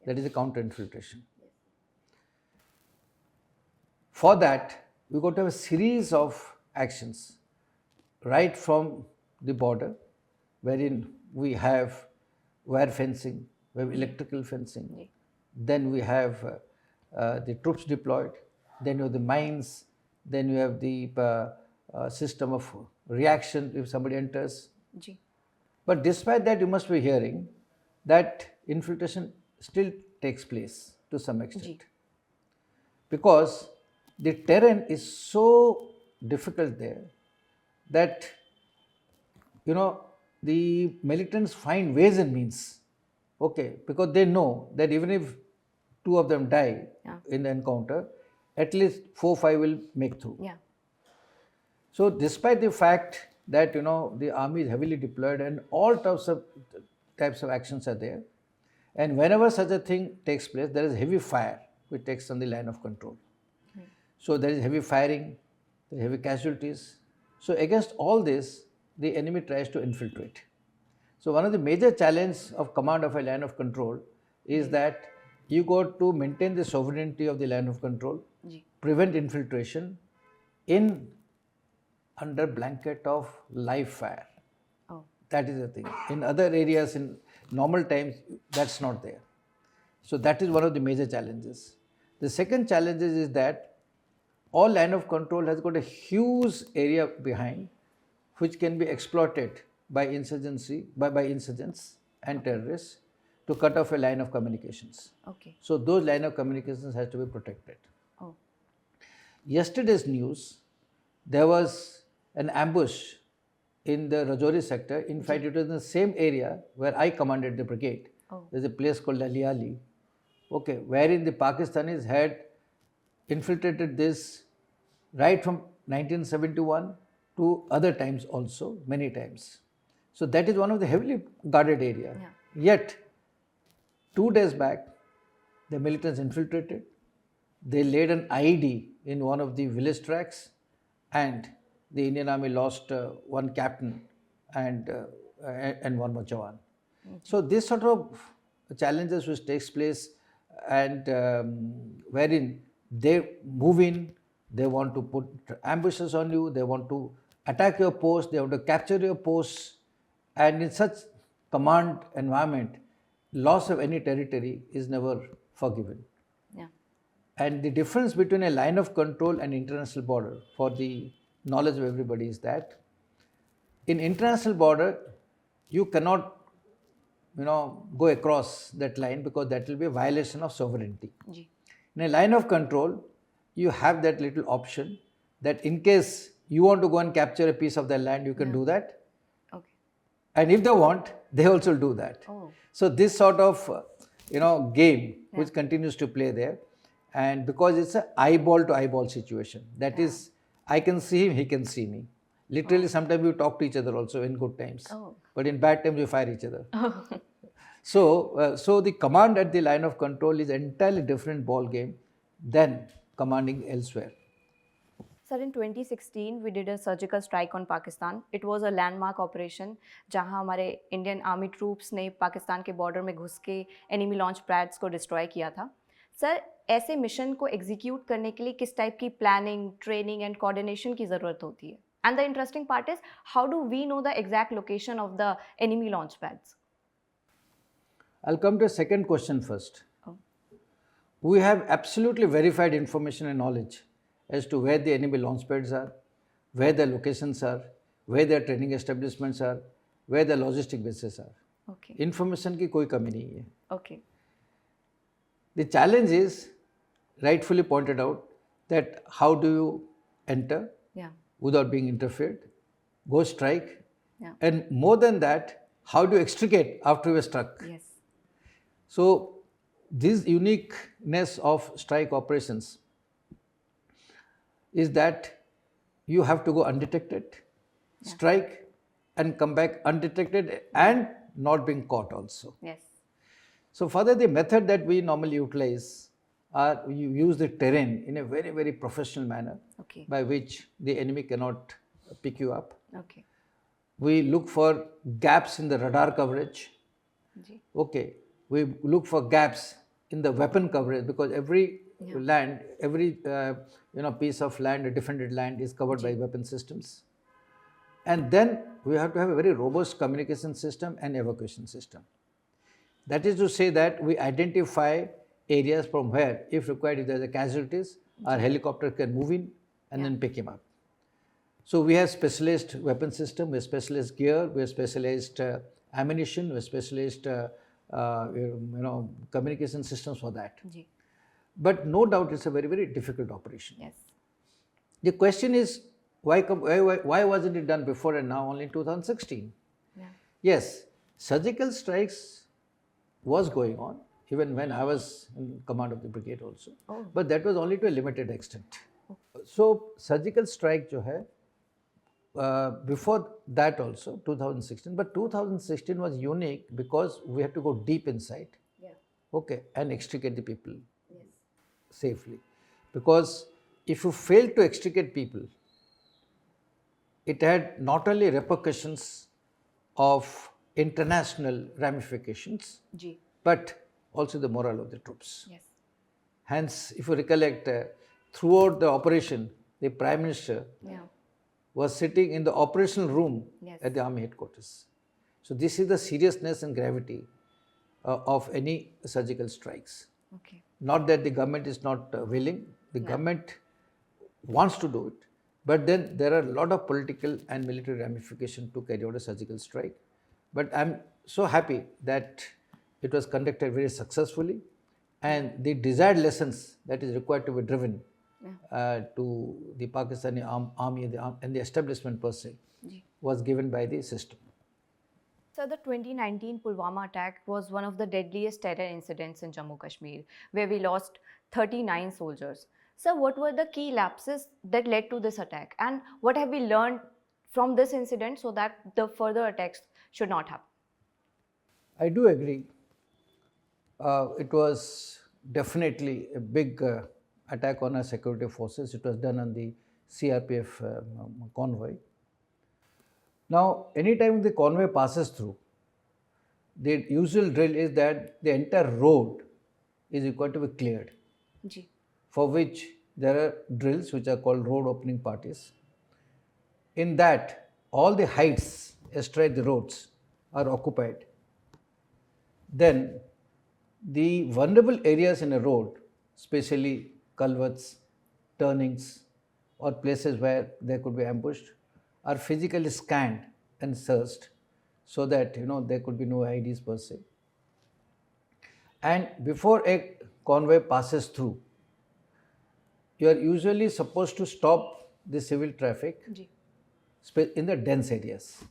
That is a counter-infiltration. For that, we got to have a series of actions, right from the border, wherein we have wire fencing, we have electrical fencing, then we have the troops deployed, then you have the mines, then you have the system of reaction if somebody enters. But despite that, you must be hearing that infiltration still takes place to some extent. Because the terrain is so difficult there that, the militants find ways and means, because they know that even if 2 of them die in the encounter, at least 4, 5 will make through. Yeah. So despite the fact that, the army is heavily deployed and all types of actions are there, and whenever such a thing takes place, there is heavy fire which takes on the line of control. So there is heavy firing, there are heavy casualties. So against all this, the enemy tries to infiltrate. So one of the major challenges of command of a line of control is that you got to maintain the sovereignty of the line of control, prevent infiltration under blanket of live fire. That is the thing. In other areas, in normal times, that's not there. So that is one of the major challenges. The second challenge is that all line of control has got a huge area behind which can be exploited by insurgents and terrorists to cut off a line of communications. So those line of communications has to be protected. Yesterday's news, there was an ambush in the Rajouri sector. In fact, it was in the same area where I commanded the brigade. There's a place called Laliali, wherein the Pakistanis had infiltrated this right from 1971 to other times also, many times. So that is one of the heavily guarded area. Yet, 2 days back, the militants infiltrated. They laid an IED in one of the village tracks, and the Indian Army lost 1 captain and 1 more Jawan. So this sort of challenges which takes place, and wherein they move in, they want to put ambushes on you, they want to attack your post, they want to capture your posts, and in such command environment, loss of any territory is never forgiven. And the difference between a line of control and international border, for the knowledge of everybody, is that in international border, you cannot, go across that line because that will be a violation of sovereignty. In a line of control, you have that little option that in case you want to go and capture a piece of their land, you can do that. And if they want, they also do that. So this sort of, game which continues to play there, and because it's an eyeball to eyeball situation, that is, I can see him, he can see me. Literally, sometimes you talk to each other also in good times, but in bad times you fire each other. So the command at the line of control is entirely different ball game than commanding elsewhere. Sir, in 2016, we did a surgical strike on Pakistan. It was a landmark operation, जहां हमारे Indian Army troops ने पाकिस्तान के border में घुस के enemy launch pads को destroy किया था. सर, ऐसे मिशन को execute करने के लिए किस टाइप की planning, training and coordination की ज़रूरत होती है? And the interesting part is, how do we know the exact location of the enemy launch pads? I'll come to the second question first. We have absolutely verified information and knowledge as to where the enemy launch pads are, where their locations are, where their training establishments are, where their logistic bases are. Information की कोई कमी नहीं है. The challenge is, rightfully pointed out, that how do you enter without being interfered, go strike, and more than that, how do you extricate after you are struck? So this uniqueness of strike operations is that you have to go undetected, strike, and come back undetected and not being caught also. So further, the method that we normally utilize are you use the terrain in a very, very professional manner by which the enemy cannot pick you up. We look for gaps in the radar coverage. We look for gaps in the weapon coverage, because every land, every piece of land, a defended land, is covered by weapon systems. And then we have to have a very robust communication system and evacuation system. That is to say that we identify areas from where, if required, if there are casualties, our helicopter can move in and then pick him up. So we have specialized weapon system, we have specialized gear, we have specialized ammunition, we have specialized communication systems for that. But no doubt it's a very, very difficult operation. The question is, Why wasn't it done before and now only in 2016? Yeah. Yes, surgical strikes was going on even when I was in command of the brigade also, but that was only to a limited extent. So surgical strike जो है, before that also 2016, but 2016 was unique because we had to go deep inside, okay, and extricate the people safely. Because if you fail to extricate people, it had not only repercussions of international ramifications, but also the morale of the troops. Yes. Hence, if you recollect, throughout the operation, the Prime Minister was sitting in the operational room at the army headquarters. So this is the seriousness and gravity of any surgical strikes. Okay. Not that the government is not willing, the government wants to do it, but then there are a lot of political and military ramifications to carry out a surgical strike. But I'm so happy that it was conducted very successfully, and the desired lessons that is required to be driven to the Pakistani army and the establishment per se was given by the system. So the 2019 Pulwama attack was one of the deadliest terror incidents in Jammu Kashmir, where we lost 39 soldiers. So what were the key lapses that led to this attack, and what have we learned from this incident so that the further attacks should not happen? I do agree. It was definitely a big attack on our security forces. It was done on the CRPF convoy. Now, anytime the convoy passes through, the usual drill is that the entire road is required to be cleared, for which there are drills which are called road opening parties. In that, all the heights astride the roads are occupied. Then, the vulnerable areas in a road, especially culverts, turnings, or places where there could be ambushed, are physically scanned and searched so that there could be no IDs per se. And before a convoy passes through, you are usually supposed to stop the civil traffic in the dense areas.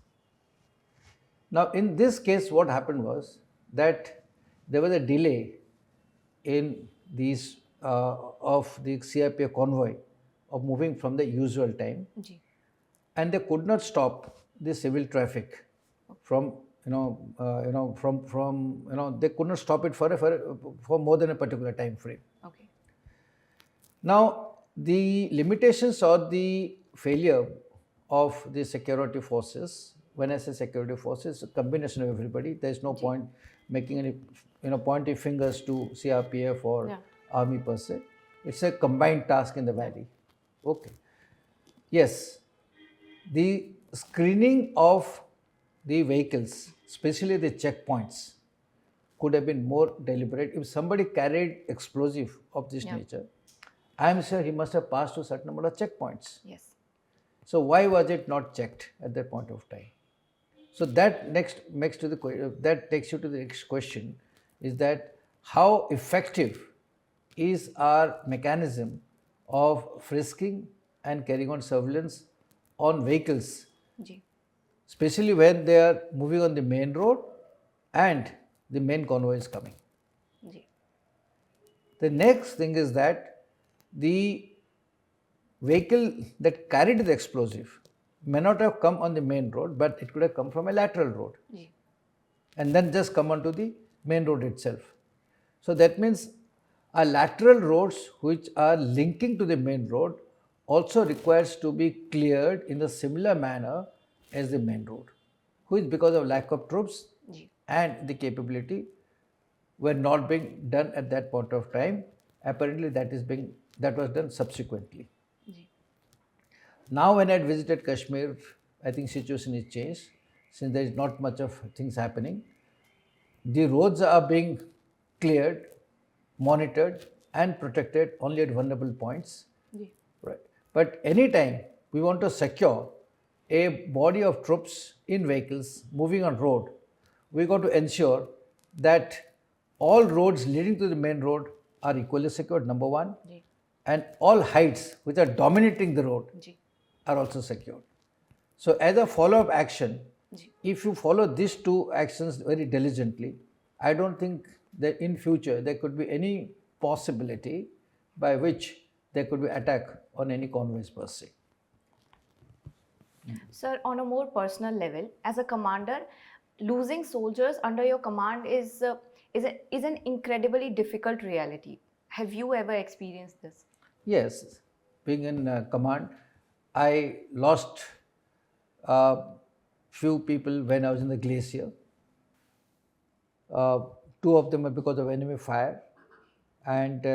Now, in this case, what happened was that there was a delay in these of the CRPF convoy of moving from the usual time, and they could not stop the civil traffic from they could not stop it for more than a particular time frame. Okay. Now, the limitations or the failure of the security forces, when I say security forces, a combination of everybody. There is no point making any pointing fingers to CRPF or army per se. It's a combined task in the valley. Okay. Yes, the screening of the vehicles, especially the checkpoints, could have been more deliberate. If somebody carried explosive of this nature, I am sure he must have passed to a certain number of checkpoints. Yes. So why was it not checked at that point of time? So that takes you to the next question, is that how effective is our mechanism of frisking and carrying on surveillance on vehicles, especially when they are moving on the main road and the main convoy is coming. The next thing is that the vehicle that carried the explosive may not have come on the main road, but it could have come from a lateral road and then just come onto the main road itself. So that means our lateral roads which are linking to the main road also requires to be cleared in a similar manner as the main road, which because of lack of troops and the capability were not being done at that point of time. Apparently that was done subsequently. Now when I had visited Kashmir, I think situation is changed since there is not much of things happening. The roads are being cleared, monitored and protected only at vulnerable points. Right. But anytime we want to secure a body of troops in vehicles moving on road, we got to ensure that all roads leading to the main road are equally secured, number one, and all heights which are dominating the road are also secured. So as a follow-up action, if you follow these two actions very diligently, I don't think that in future there could be any possibility by which there could be attack on any convoys per se. Sir, on a more personal level, as a commander, losing soldiers under your command is an incredibly difficult reality. Have you ever experienced this? Yes, being in command, I lost few people when I was in the Glacier. Two of them were because of enemy fire, and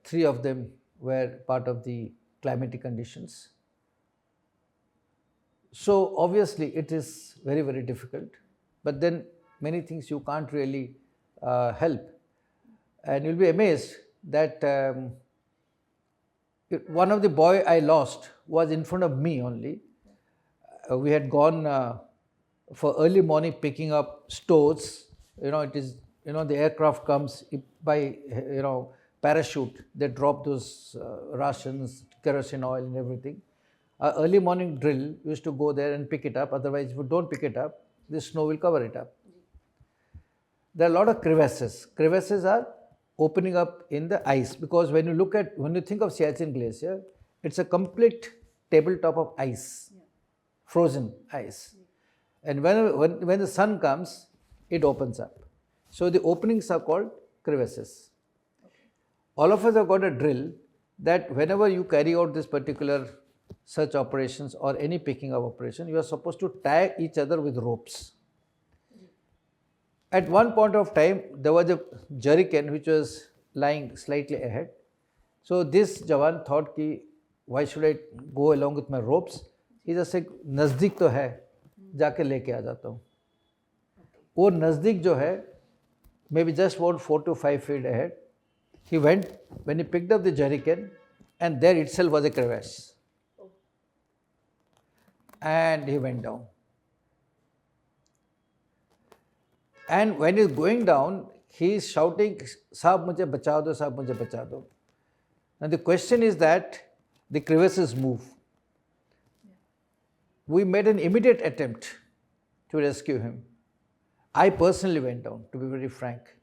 three of them were part of the climatic conditions. So obviously it is very, very difficult, but then many things you can't really help. And you'll be amazed that one of the boy I lost was in front of me only. We had gone for early morning picking up stores. It is, the aircraft comes by, parachute. They drop those rations, kerosene oil and everything. Our early morning drill used to go there and pick it up. Otherwise, if you don't pick it up, the snow will cover it up. There are a lot of crevasses. Crevasses are opening up in the ice, because when you think of Siachen Glacier, it's a complete tabletop of ice, frozen ice. And when the sun comes, it opens up. So the openings are called crevasses. All of us have got a drill that whenever you carry out this particular search operations or any picking up operation, you are supposed to tie each other with ropes. At one point of time, there was a jerrycan which was lying slightly ahead. So this Jawan thought, why should I go along with my ropes? He just said, नज़दीक तो है, जाके लेके आ जाता हूँ. वो नज़दीक जो है, maybe just about 4 to 5 feet ahead. He went, when he picked up the jerrycan, and there itself was a crevasse. And he went down. And when he's going down, he is shouting, "Saab mujhe bacha do, saab mujhe bacha do." Now the question is that the crevasses move. We made an immediate attempt to rescue him. I personally went down, to be very frank,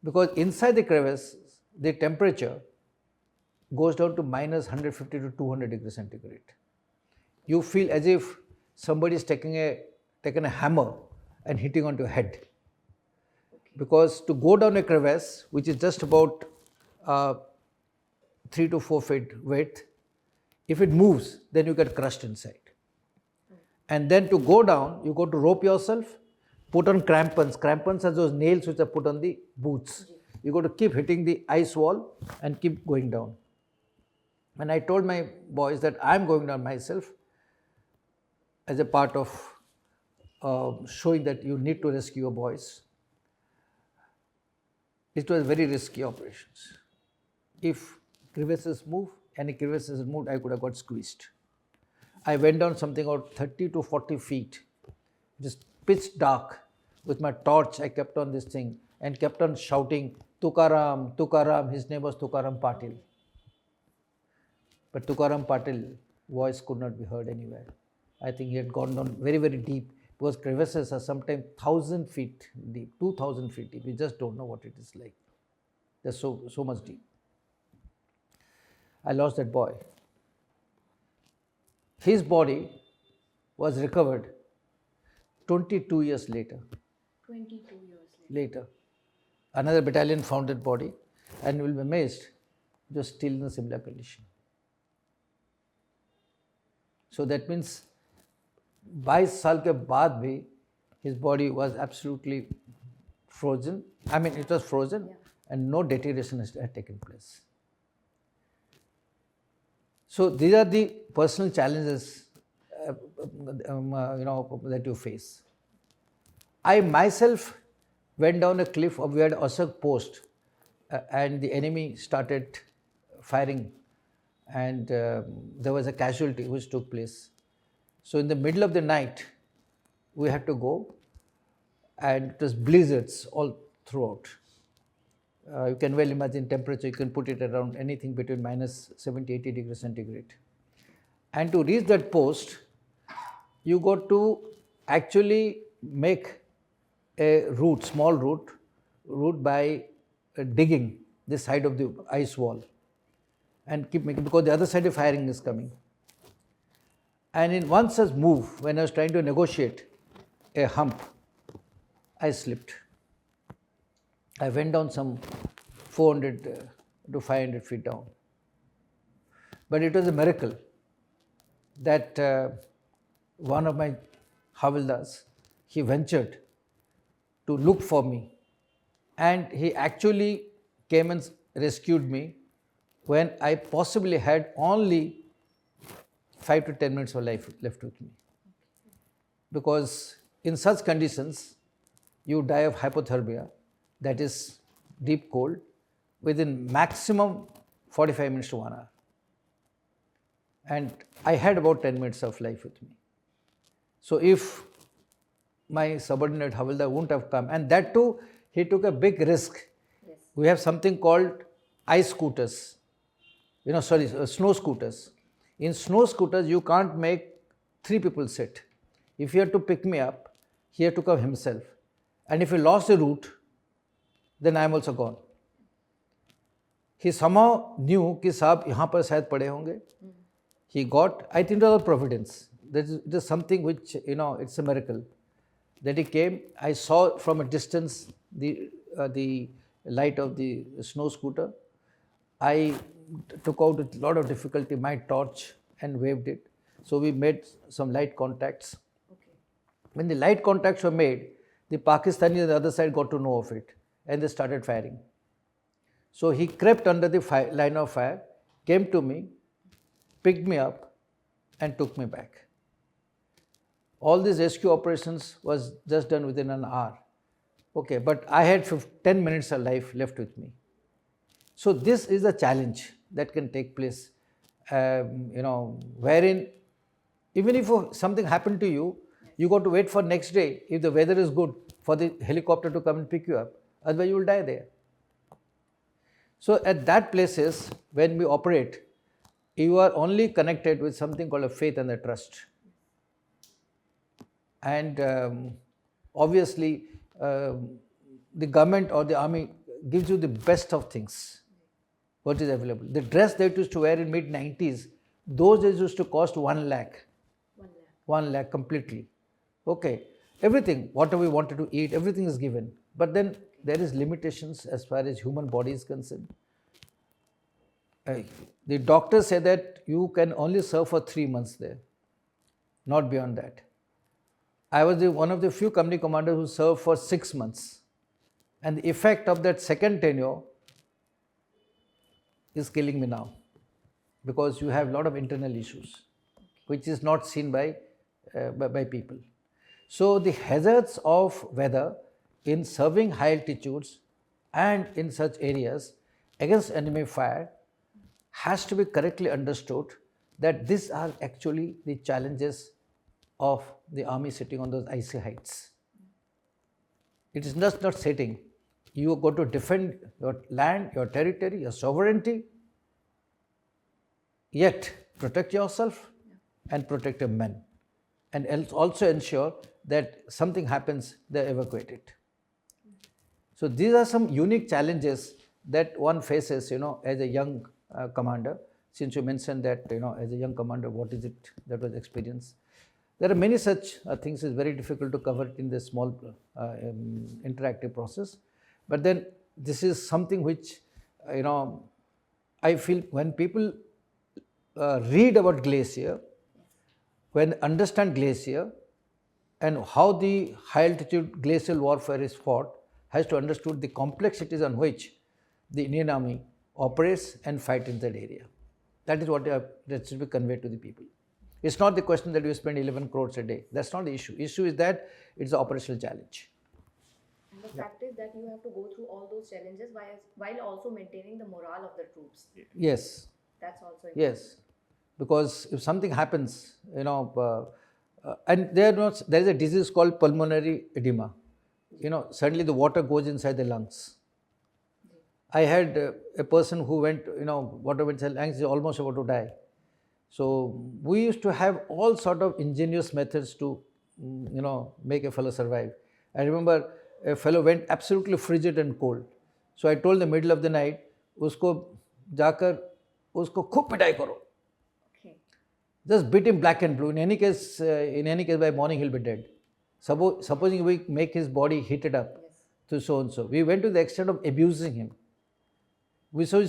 because inside the crevasse, the temperature goes down to minus 150 to 200 degrees centigrade. You feel as if somebody is taking a hammer and hitting onto your head. Because to go down a crevasse, which is just about 3 to 4 feet width, if it moves, then you get crushed inside. And then to go down, you got to rope yourself, put on crampons. Crampons are those nails which are put on the boots. You got to keep hitting the ice wall and keep going down. And I told my boys that I'm going down myself as a part of showing that you need to rescue your boys. It was very risky operations. If crevasses move, any crevasses moved, I could have got squeezed. I went down something about 30 to 40 feet, just pitch dark. With my torch, I kept on this thing and kept on shouting, "Tukaram, Tukaram." His name was Tukaram Patil. But Tukaram Patil voice could not be heard anywhere. I think he had gone down very, very deep, because crevasses are sometimes 1,000 feet deep, 2,000 feet deep. We just don't know what it is like. They're so much deep. I lost that boy. His body was recovered 22 years later. 22 years Later. Another battalion found that body, and you will be amazed, it was still in a similar condition. So that means 22 साल के बाद भी his body was absolutely frozen. I mean, it was frozen, and no deterioration had taken place. So these are the personal challenges that you face. I myself went down a cliff. We had Osag post, and the enemy started firing, and there was a casualty which took place. So in the middle of the night, we had to go, and it was blizzards all throughout. You can well imagine temperature, you can put it around anything between minus 70, 80 degrees centigrade. And to reach that post, you got to actually make a route, small route by digging the side of the ice wall and keep making, because the other side of firing is coming. And in one such move, when I was trying to negotiate a hump, I slipped. I went down some 400 to 500 feet down. But it was a miracle that one of my Havildars, he ventured to look for me, and he actually came and rescued me when I possibly had only 5 to 10 minutes of life left with me. Because in such conditions, you die of hypothermia, that is deep cold, within maximum 45 minutes to 1 hour. And I had about 10 minutes of life with me. So if my subordinate Havildar wouldn't have come, and that too, he took a big risk. Yes. We have something called ice scooters, snow scooters. In snow scooters, you can't make 3 people sit. If he had to pick me up, he had to come himself. And if he lost the route, then I am also gone. He somehow knew कि साहब यहाँ पर शायद पड़े होंगे. He got, I think it was providence. It is something which, it's a miracle. That he came, I saw from a distance the light of the snow scooter. I took out with a lot of difficulty my torch and waved it. So we made some light contacts. Okay. When the light contacts were made, the Pakistanis on the other side got to know of it, and they started firing. So he crept under the line of fire, came to me, picked me up, and took me back. All these rescue operations was just done within an hour. Okay, but I had 10 minutes of life left with me. So this is a challenge that can take place, wherein even if something happened to you, you got to wait for next day, if the weather is good, for the helicopter to come and pick you up. Otherwise you will die there. So at that places, when we operate, you are only connected with something called a faith and a trust. And obviously, the government or the army gives you the best of things, what is available. The dress they used to wear in mid-90s, those days used to cost 1 lakh. 1 lakh completely. Okay, everything, whatever we wanted to eat, everything is given. But then there is limitations as far as human body is concerned. The doctors say that you can only serve for 3 months there, not beyond that. I was one of the few company commanders who served for 6 months. And the effect of that second tenure is killing me now, because you have a lot of internal issues, which is not seen by people. So the hazards of weather in serving high altitudes and in such areas against enemy fire has to be correctly understood, that these are actually the challenges of the army sitting on those icy heights. It is just not sitting. You are going to defend your land, your territory, your sovereignty, yet protect yourself and protect your men, and also ensure that something happens, they are evacuated. So these are some unique challenges that one faces, as a young commander. Since you mentioned that, as a young commander, what is it that was experienced? There are many such things. It's very difficult to cover in this small interactive process. But then this is something which, I feel when people read about Glacier, when understand Glacier and how the high altitude glacial warfare is fought, has to understood the complexities on which the Indian Army operates and fight in that area. That is what that should be conveyed to the people. It's not the question that you spend 11 crores a day. That's not the issue. Issue is that it's an operational challenge. And the fact is that you have to go through all those challenges while also maintaining the morale of the troops. Yes. That's also important. Yes. Because if something happens, and there is a disease called pulmonary edema. Suddenly the water goes inside the lungs. I had a person who went, water went inside the lungs, is almost about to die. So we used to have all sort of ingenious methods to, make a fellow survive. I remember a fellow went absolutely frigid and cold. So I told the middle of the night, usko जाकर उसको खूब पिटाई करो. Just beat him black and blue. In any case, by morning he'll be dead. Supposing we make his body heated up to so and so, we went to the extent of abusing him. We do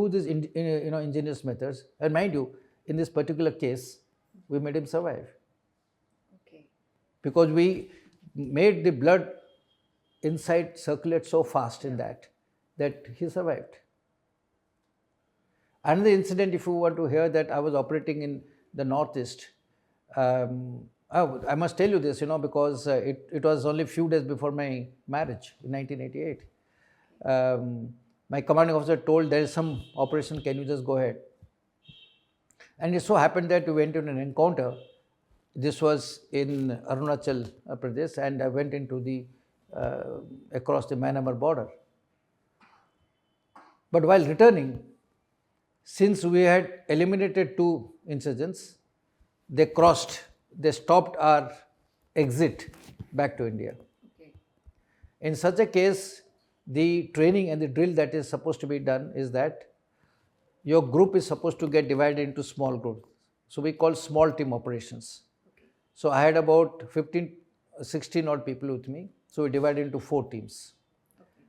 these ingenious methods, and mind you, in this particular case, we made him survive. Okay. Because we made the blood inside circulate so fast in that he survived. Another incident, if you want to hear, that I was operating in the northeast. I must tell you this, because it was only a few days before my marriage in 1988. My commanding officer told, there is some operation, can you just go ahead? And it so happened that we went in an encounter. This was in Arunachal Pradesh, and I went into across the Myanmar border. But while returning, since we had eliminated 2 insurgents, they stopped our exit back to India. Okay. In such a case, the training and the drill that is supposed to be done is that your group is supposed to get divided into small groups. So we call small team operations. Okay. So I had about 16 odd people with me. So we divided into 4 teams. Okay.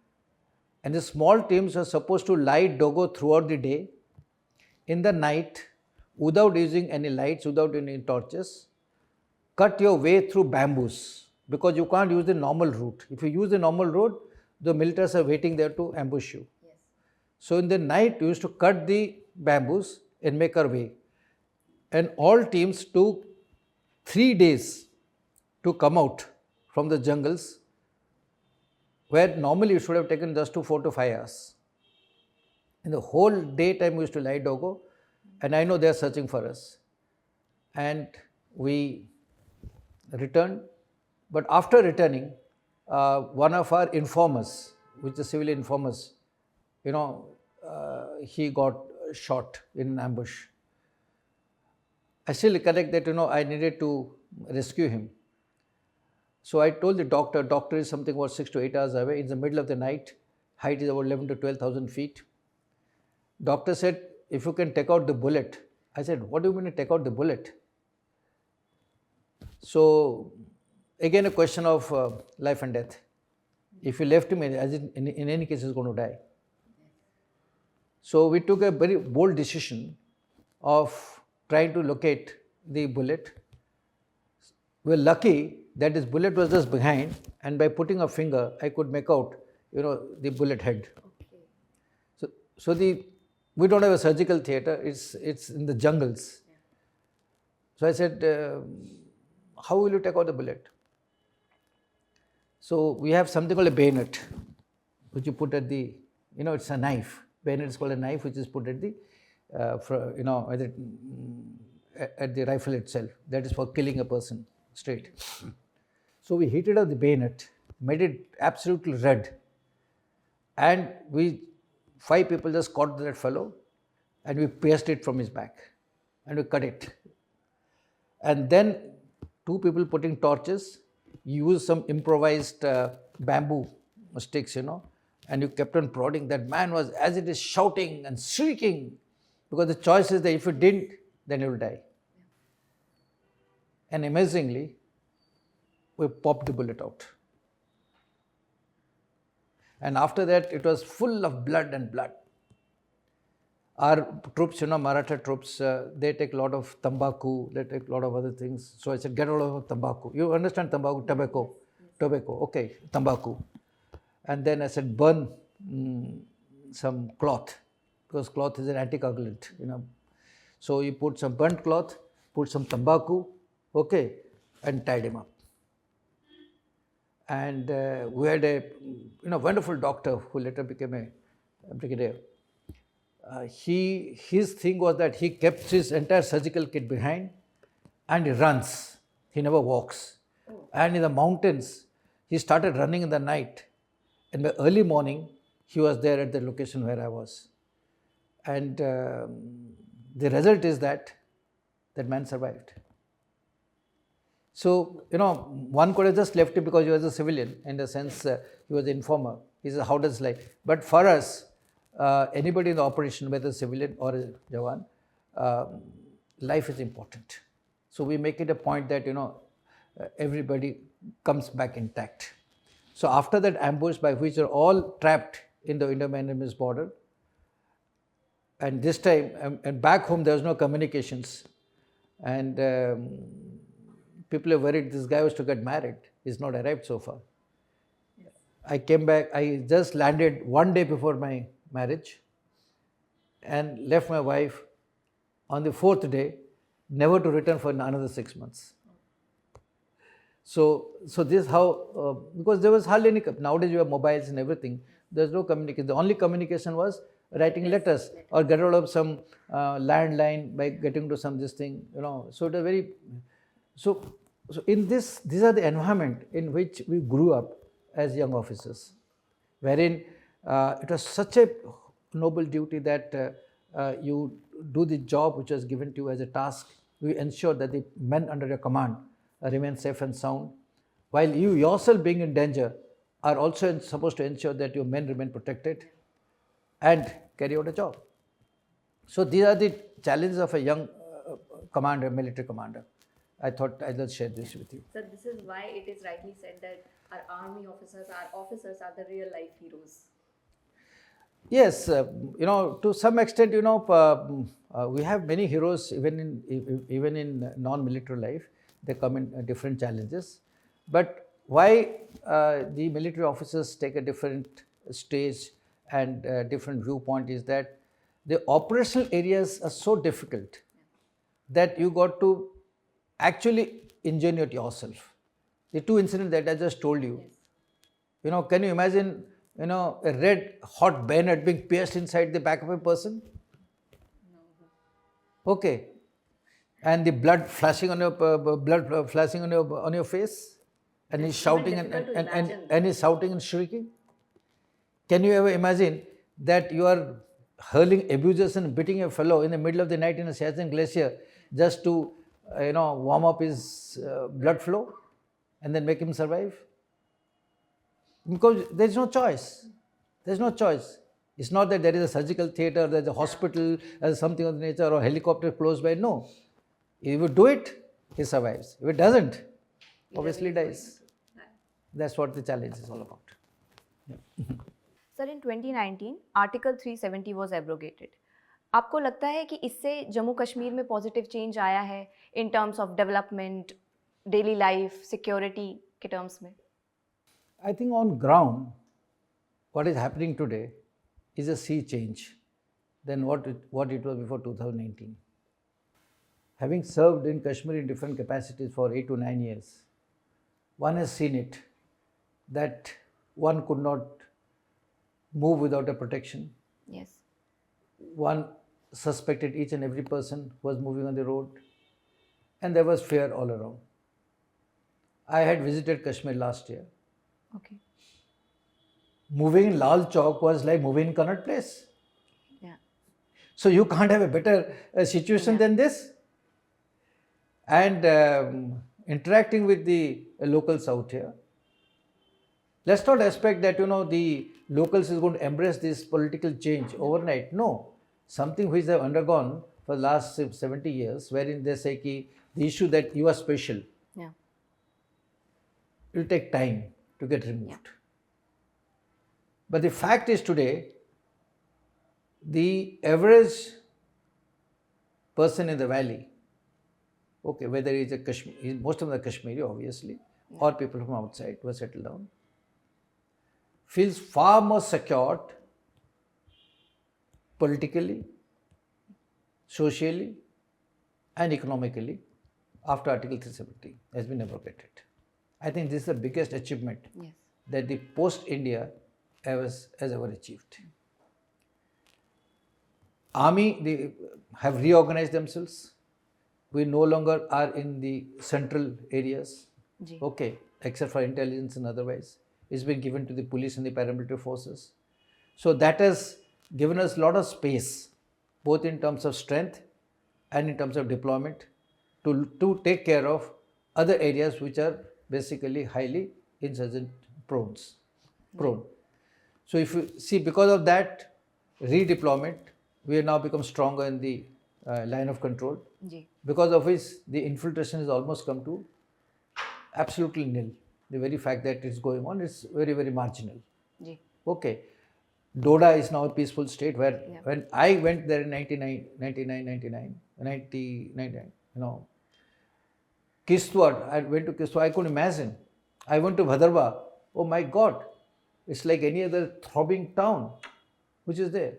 And the small teams are supposed to lie dogo throughout the day. In the night, without using any lights, without any torches, cut your way through bamboos, because you can't use the normal route. If you use the normal route, the militaries are waiting there to ambush you. Yes. So in the night, we used to cut the bamboos and make our way. And all teams took 3 days to come out from the jungles, where normally it should have taken just 4 to 5 hours. In the whole daytime, we used to lie dogo, and I know they are searching for us. And we returned, but after returning, one of our informers, which is civil informers, he got shot in an ambush. I still recollect that, I needed to rescue him. So I told the doctor is something about 6 to 8 hours away, in the middle of the night, height is about 11 to 12,000 feet. Doctor said, if you can take out the bullet. I said, what do you mean to take out the bullet? So again, a question of life and death. If you left him, in any case, he's going to die. So we took a very bold decision of trying to locate the bullet. We were lucky that his bullet was just behind, and by putting a finger, I could make out, the bullet head. Okay. So we don't have a surgical theatre, it's in the jungles. Yeah. So I said, how will you take out the bullet? So we have something called a bayonet, which you put at the, it's a knife. Bayonet is called a knife, which is put at the, at the rifle itself. That is for killing a person straight. So we heated up the bayonet, made it absolutely red, and 5 people just caught that fellow, and we pierced it from his back, and we cut it. And then 2 people putting torches, used some improvised bamboo sticks, and you kept on prodding. That man was, as it is, shouting and shrieking, because the choice is that if you didn't, then you will die. And amazingly, we popped the bullet out. And after that, it was full of blood and blood. Our troops, Maratha troops, they take a lot of tambaku, they take a lot of other things. So I said, get rid of tambaku. You understand tambaku? Tobacco. Tobacco, okay, tambaku. And then I said, burn some cloth, because cloth is an anticoagulant, So you put some burnt cloth, put some tambaku, okay, and tied him up. And we had a wonderful doctor who later became a brigadier. His thing was that he kept his entire surgical kit behind, and he runs. He never walks. And in the mountains, he started running in the night. And by early morning, he was there at the location where I was. And the result is that that man survived. So, one could have just left it because he was a civilian, in the sense he was an informer. He said, how does life? But for us, anybody in the operation, whether civilian or a Jawan, life is important. So we make it a point that, everybody comes back intact. So after that ambush, by which are all trapped in the Indo-Myanmar border, and this time, and back home there was no communications, and people are worried this guy was to get married. He's not arrived so far. Yes. I came back, I just landed one day before my marriage and left my wife on the 4th day, never to return for another 6 months. So this is how, because there was hardly any, nowadays you have mobiles and everything, there's no communication. The only communication was writing letters or get hold of some landline by getting to some this thing, So it was very, so in this, these are the environment in which we grew up as young officers, wherein it was such a noble duty that you do the job which was given to you as a task. You ensure that the men under your command remain safe and sound, while you yourself, being in danger, are also supposed to ensure that your men remain protected and carry out a job. So these are the challenges of a young commander, military commander. I thought I'll just share this with you. So this is why it is rightly said that our army officers, our officers are the real life heroes. Yes, to some extent, we have many heroes even in non-military life. They come in different challenges. But why the military officers take a different stage and different viewpoint is that the operational areas are so difficult that you got to actually engineer it yourself. The two incidents that I just told you, can you imagine, a red hot bayonet being pierced inside the back of a person? No. Okay. And the blood flashing on your face, and he's shouting and he's shouting and shrieking. Can you ever imagine that you are hurling abuses and beating a fellow in the middle of the night in a Siachen Glacier just to warm up his blood flow and then make him survive? Because there is no choice. There is no choice. It's not that there is a surgical theatre, there is a hospital, there's something of the nature, or a helicopter close by. No. If you do it, he survives. If it doesn't, obviously dies. That's what the challenge is all about. Yeah. Sir, in 2019, Article 370 was abrogated. आपको लगता है कि इससे जम्मू कश्मीर में positive change आया है in terms of development, daily life, security के terms में? I think on ground, what is happening today is a sea change than what it was before 2019. Having served in Kashmir in different capacities for 8 to 9 years, one has seen it that one could not move without a protection. Yes. One suspected each and every person who was moving on the road, and there was fear all around. I had visited Kashmir last year. Okay. Moving in Lal Chowk was like moving in Connaught Place. Yeah. So you can't have a better situation than this. And interacting with the locals out here, let's not expect that the locals is going to embrace this political change overnight. No, something which they have undergone for the last 70 years, wherein they say ki the issue that you are special, yeah, it will take time to get removed. Yeah. But the fact is today, the average person in the valley, okay, whether he's a Kashmiri, most of them are Kashmiri obviously, or people from outside who are settled down, feels far more secured politically, socially and economically after Article 370 has been abrogated. I think this is the biggest achievement that the post-India has ever achieved. Army, they have reorganized themselves. We no longer are in the central areas, okay, except for intelligence and otherwise. It's been given to the police and the paramilitary forces. So that has given us a lot of space, both in terms of strength and in terms of deployment to take care of other areas which are basically highly insurgent prone. So if you see, because of that redeployment, we have now become stronger in the line of control, because of which the infiltration has almost come to absolutely nil. The very fact that it's going on is very, very marginal. Okay. Doda is now a peaceful state where when I went there in 99, Kishtwar, I went to Kishtwar, I couldn't imagine. I went to Bhadarwa, oh my God, it's like any other throbbing town which is there.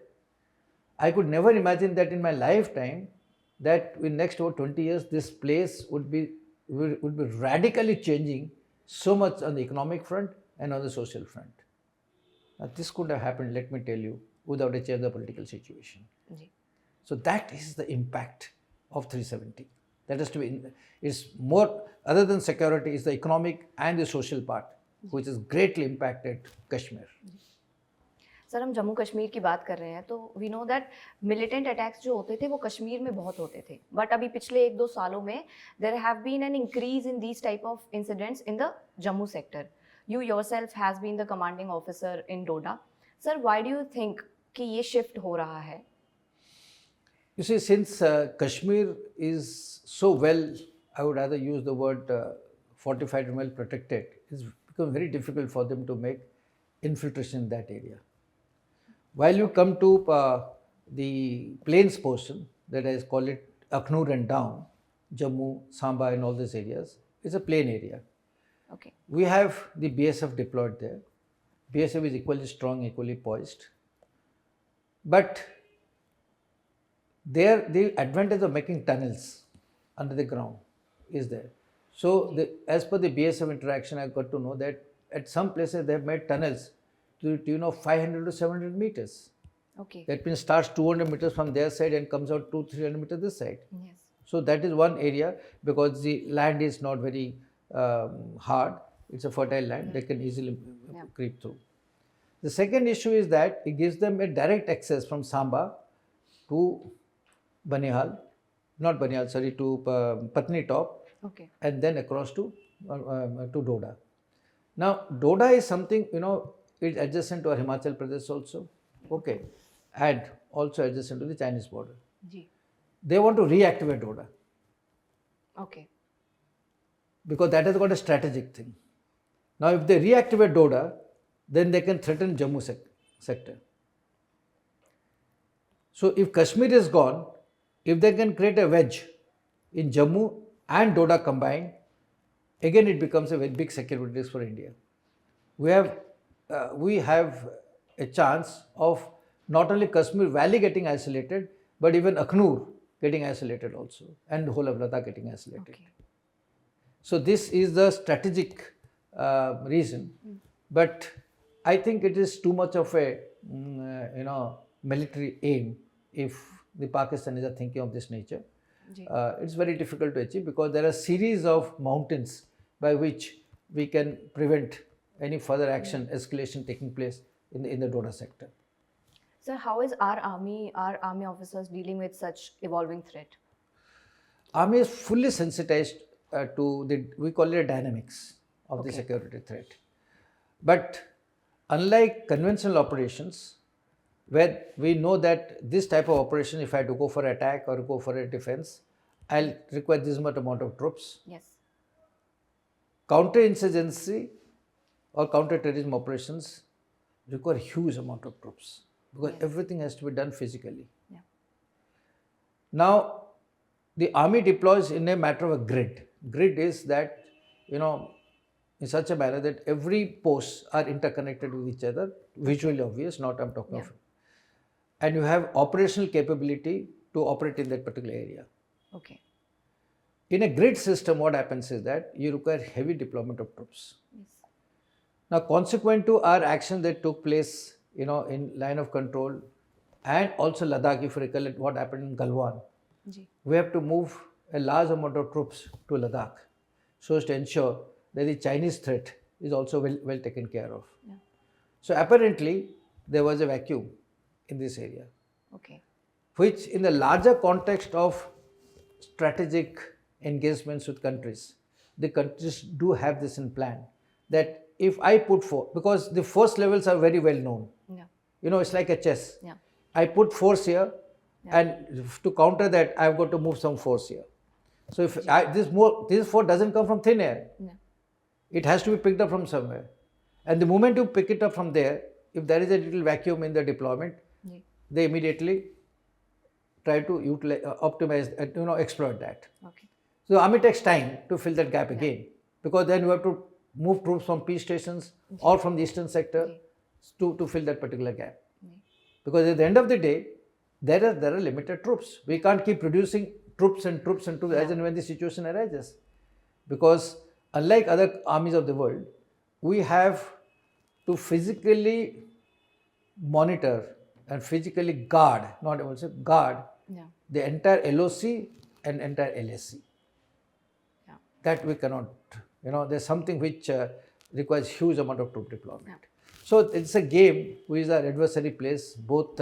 I could never imagine that in my lifetime, that in next over 20 years, this place would be radically changing so much on the economic front and on the social front. Now, this couldn't have happened, let me tell you, without a change of the political situation. So that is the impact of 370. That has to be, it's more, other than security, is the economic and the social part, which has greatly impacted Kashmir. Sir, हम जम्मू कश्मीर की बात कर रहे हैं तो we know that militant attacks जो होते थे वो कश्मीर में बहुत होते थे, बट अभी पिछले 1-2 सालों में there have been an increase in these type of incidents in the Jammu sector. You yourself has been the commanding officer in Doda. Sir, why do you think कि ये शिफ्ट हो रहा है? You see, since Kashmir is so well, I would rather use the word fortified and well protected, it's become very difficult for them to make infiltration in that area. While you come to the plains portion, that I call it Akhnur and down, Jammu, Samba and all these areas, it's a plain area. Okay. We have the BSF deployed there. BSF is equally strong, equally poised. But there, the advantage of making tunnels under the ground is there. So, as per the BSF interaction, I got to know that at some places they have made tunnels to 500 to 700 meters. Okay. That means starts 200 meters from their side and comes out 200-300 meters this side. Yes. So that is one area, because the land is not very hard. It's a fertile land. They can easily creep through. The second issue is that it gives them a direct access from Samba to Banihal, not Banihal, sorry, to Patnitop, Okay. and then across to Doda. Now, Doda is something, it's adjacent to our Himachal Pradesh also, okay, and also adjacent to the Chinese border. They want to reactivate Doda. Okay. Because that has got a strategic thing. Now, if they reactivate Doda, then they can threaten Jammu sector. So, if Kashmir is gone, if they can create a wedge in Jammu and Doda combined, again it becomes a very big security risk for India. We have a chance of not only Kashmir Valley getting isolated, but even Akhnur getting isolated also, and the whole of Ladakh getting isolated. Okay. So this is the strategic reason, but I think it is too much of a military aim if the Pakistanis are thinking of this nature. It's very difficult to achieve, because there are a series of mountains by which we can prevent any further action, escalation taking place in the Doda sector. Sir, how is our army officers dealing with such evolving threat? Army is fully sensitized to we call it dynamics of the security threat. But unlike conventional operations, where we know that this type of operation, if I had to go for attack or go for a defense, I'll require this much amount of troops. Yes. Counter-insurgency or counter-terrorism operations require huge amount of troops, because everything has to be done physically. Yeah. Now, the army deploys in a matter of a grid. Grid is that, in such a manner that every posts are interconnected with each other, visually obvious, not I'm talking of. And you have operational capability to operate in that particular area. Okay. In a grid system, what happens is that you require heavy deployment of troops. Yes. Now, consequent to our action that took place, in line of control, and also Ladakh, if you recollect what happened in Galwan, we have to move a large amount of troops to Ladakh, so as to ensure that the Chinese threat is also well taken care of. Yeah. So apparently, there was a vacuum in this area, Okay. which in the larger context of strategic engagements with countries, the countries do have this in plan that if I put force, because the force levels are very well known. Yeah. You know, it's like a chess. Yeah. I put force here, and to counter that, I've got to move some force here. So if this force doesn't come from thin air, it has to be picked up from somewhere. And the moment you pick it up from there, if there is a little vacuum in the deployment, they immediately try to utilize, optimize, exploit that. Okay. So army takes time to fill that gap again, because then you have to move troops from peace stations or from the eastern sector to fill that particular gap. Because at the end of the day, there are limited troops. We can't keep producing troops and troops and troops as and when the situation arises. Because unlike other armies of the world, we have to physically monitor and physically guard, not even say guard, the entire LOC and entire LAC. That we cannot, there's something which requires huge amount of troop deployment. So it's a game which our adversary plays, both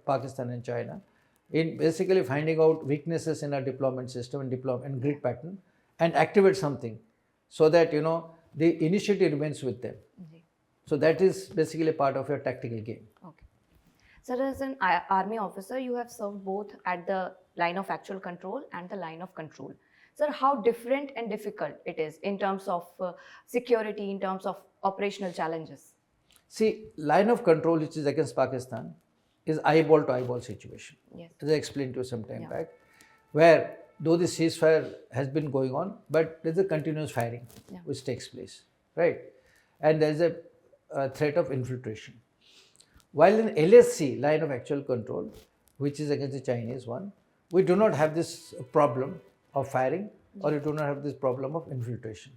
Pakistan and China, in basically finding out weaknesses in our deployment system and grid pattern, and activate something so that the initiative remains with them. So that is basically part of your tactical game. Okay. Sir, as an army officer, you have served both at the line of actual control and the line of control. Sir, how different and difficult it is in terms of security, in terms of operational challenges? See, line of control which is against Pakistan is eyeball to eyeball situation. Yes. As I explained to you some time back, where though the ceasefire has been going on, but there's a continuous firing which takes place, right? And there's a threat of infiltration. While in LSC, line of actual control, which is against the Chinese one, we do not have this problem of firing, or we do not have this problem of infiltration.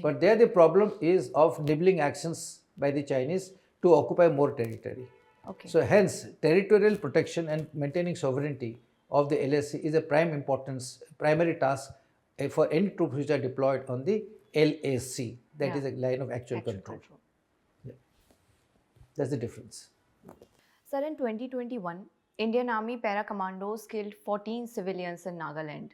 But there the problem is of nibbling actions by the Chinese to occupy more territory. Okay. So hence, territorial protection and maintaining sovereignty of the LSC is a primary task for any troops which are deployed on the LAC, that is a line of actual control. Yeah. That's the difference. Sir, in 2021, Indian Army para-commandos killed 14 civilians in Nagaland,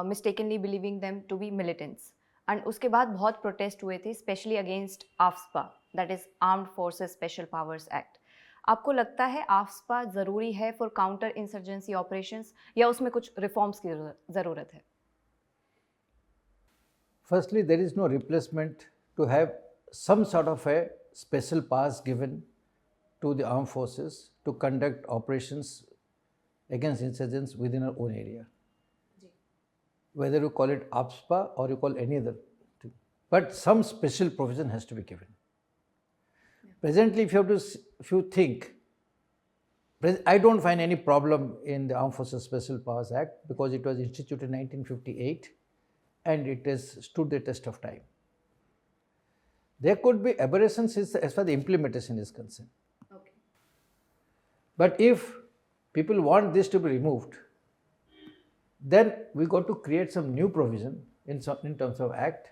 mistakenly believing them to be militants. And उसके बाद बहुत protest हुए थे, especially against AFSPA, that is Armed Forces Special Powers Act. आपको लगता है AFSPA ज़रूरी है for counter-insurgency operations, या उसमें कुछ reforms की ज़रूरत है? Firstly, there is no replacement to have some sort of a special pass given to the armed forces to conduct operations against insurgents within our own area. Whether you call it AFSPA or you call any other thing. But some special provision has to be given. Presently, if you think, I don't find any problem in the Armed Forces Special Powers Act because it was instituted in 1958 and it has stood the test of time. There could be aberrations as far as the implementation is concerned. Okay. But if people want this to be removed, then we got to create some new provision in terms of act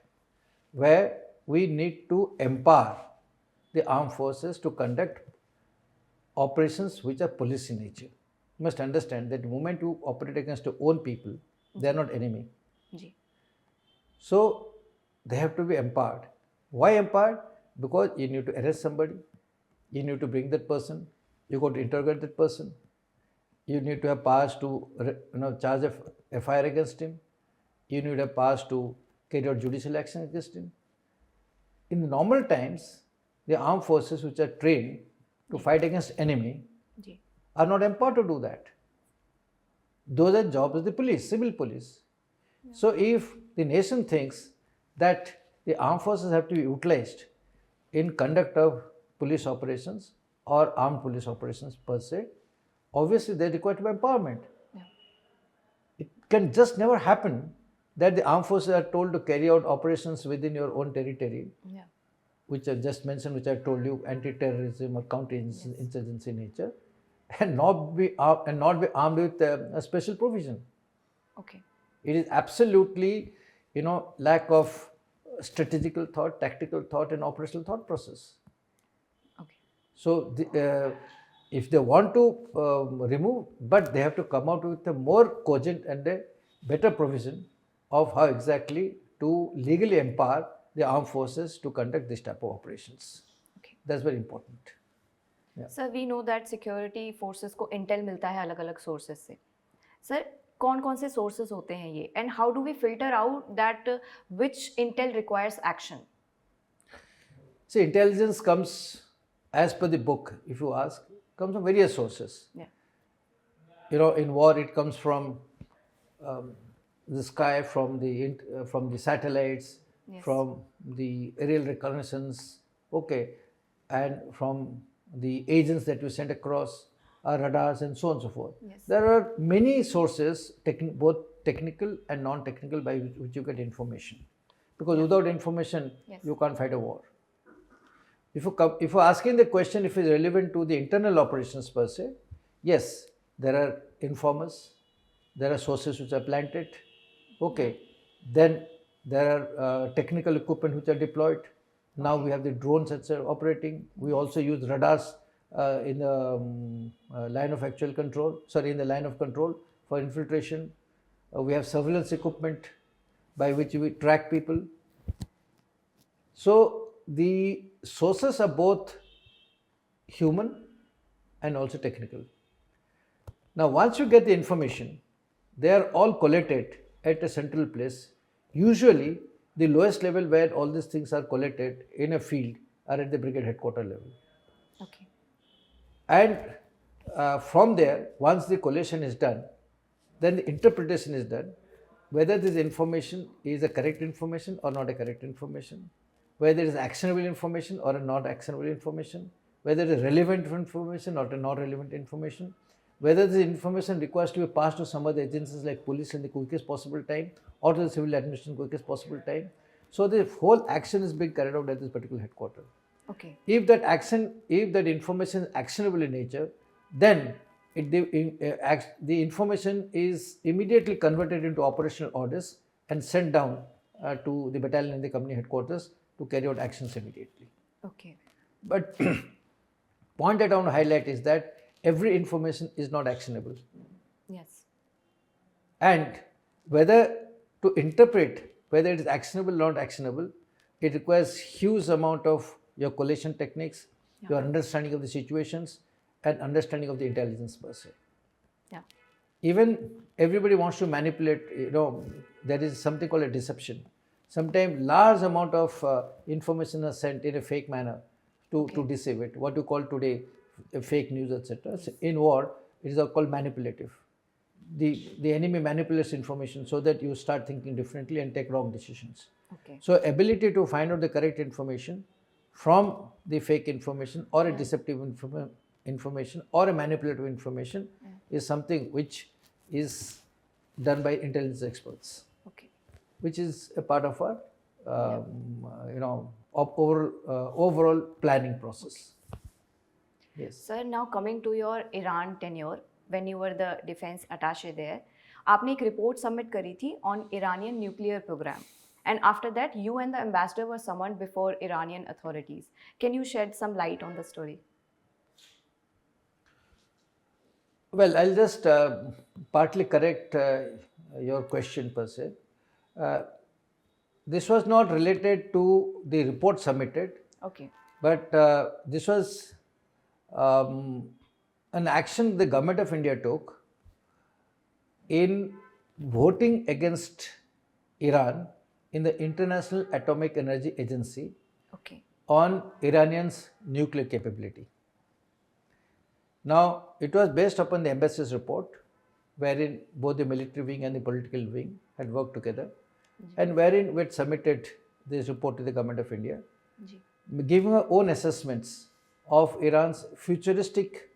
where we need to empower the armed forces to conduct operations which are police in nature. You must understand that the moment you operate against your own people, they are not enemy. So they have to be empowered. Why empowered? Because you need to arrest somebody, you need to bring that person, you got to interrogate that person, you need to have powers to charge a FIR against him, you need to have powers to carry out judicial action against him. In the normal times, the armed forces which are trained to fight against enemy are not empowered to do that. Those are jobs of the police, civil police. So if the nation thinks that the armed forces have to be utilized in conduct of police operations or armed police operations per se, obviously they require to be empowerment. It can just never happen that the armed forces are told to carry out operations within your own territory, which I just mentioned, which I told you, anti-terrorism or counter-insurgency nature, and not be armed with a special provision. Okay. It is absolutely, lack of strategical thought, tactical thought, and operational thought process. Okay. So, if they want to remove, but they have to come out with a more cogent and a better provision of how exactly to legally empower the armed forces to conduct this type of operations. Okay. That's very important. Yeah. Sir, we know that security forces को intel मिलता है अलग-अलग sources से. Sir, कौन-कौन से sources होते हैं ये? And how do we filter out that which intel requires action? See, intelligence comes, as per the book, if you ask, comes from various sources. Yeah. In war, it comes from the sky, from the satellites, Yes. from the aerial reconnaissance, okay, and from the agents that you send across, radars, and so on and so forth. Yes. There are many sources, both technical and non-technical, by which you get information. Because without information, Yes. you can't fight a war. If you're asking the question if it's relevant to the internal operations per se, yes, there are informers, there are sources which are planted, okay. Then there are technical equipment which are deployed. Now we have the drones that are operating. We also use radars in the line of actual control, in the line of control for infiltration. We have surveillance equipment by which we track people. So the sources are both human and also technical. Now, once you get the information, they are all collated at a central place. Usually, the lowest level where all these things are collated in a field are at the brigade headquarters level. Okay. And from there, once the collation is done, then the interpretation is done, whether this information is a correct information or not a correct information, whether it is actionable information or a not actionable information, whether it is relevant information or not relevant information, whether this information requires to be passed to some other agencies like police in the quickest possible time or to the civil administration quickest possible time. So the whole action is being carried out at this particular headquarters. Okay. If that information is actionable in nature, then the information is immediately converted into operational orders and sent down to the battalion and the company headquarters to carry out actions immediately. Okay. But point that I want to highlight is that every information is not actionable. Yes. And whether to interpret whether it is actionable or not actionable, it requires huge amount of your collation techniques, your understanding of the situations, and understanding of the intelligence per se. Yeah. Even everybody wants to manipulate, there is something called a deception. Sometimes large amount of information is sent in a fake manner to deceive it. What you call today fake news, etc. So in war, it is called manipulative. The enemy manipulates information so that you start thinking differently and take wrong decisions. Okay. So ability to find out the correct information from the fake information or a deceptive information or a manipulative information is something which is done by intelligence experts. Okay. Which is a part of our overall planning process. Yes. Sir, now coming to your Iran tenure, when you were the defense attaché there, आपने एक report submit करी थी on Iranian nuclear program, and after that you and the ambassador were summoned before Iranian authorities. Can you shed some light on the story? Well, I'll just partly correct your question per se. This was not related to the report submitted. Okay. But this was an action the government of India took in voting against Iran in the International Atomic Energy Agency on Iranians' nuclear capability. Now, it was based upon the embassy's report, wherein both the military wing and the political wing had worked together, and wherein we had submitted this report to the government of India, giving our own assessments of Iran's futuristic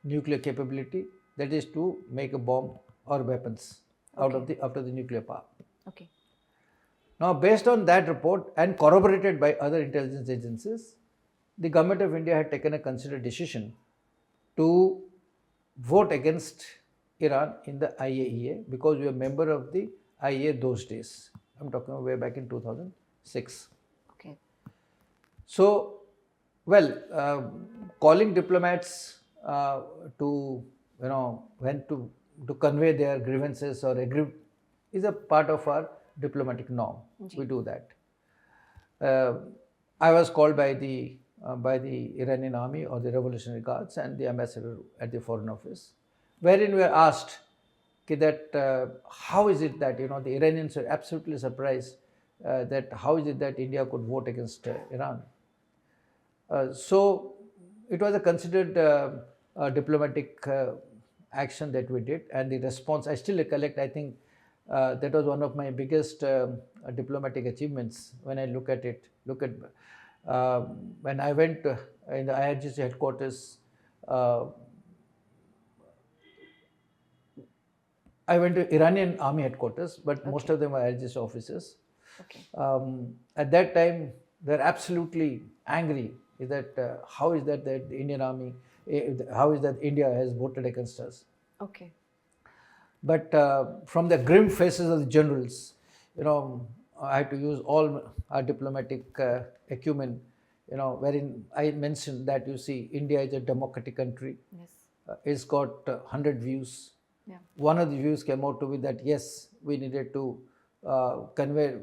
nuclear capability, that is to make a bomb or weapons after the nuclear power. Okay. Now, based on that report and corroborated by other intelligence agencies, the government of India had taken a considered decision to vote against Iran in the IAEA because we were a member of the IAEA those days. I'm talking way back in 2006. Okay. So, calling diplomats to when to convey their grievances or agree is a part of our diplomatic norm. Ji. We do that. I was called by the Iranian army or the Revolutionary Guards and the ambassador at the Foreign Office, wherein we were asked that how is it that the Iranians were absolutely surprised that how is it that India could vote against Iran. So it was a considered diplomatic action that we did, and the response I still recollect. I think that was one of my biggest diplomatic achievements when I look at it. When I went in the IRGC headquarters, I went to Iranian army headquarters, but most of them were IRGC officers. Okay. At that time, they're absolutely angry. Is that how is that the Indian army? How is that India has voted against us? Okay. But from the grim faces of the generals, I had to use all our diplomatic acumen, wherein I mentioned that India is a democratic country. Yes. It's got 100 views. Yeah. One of the views came out to be that yes, we needed to convey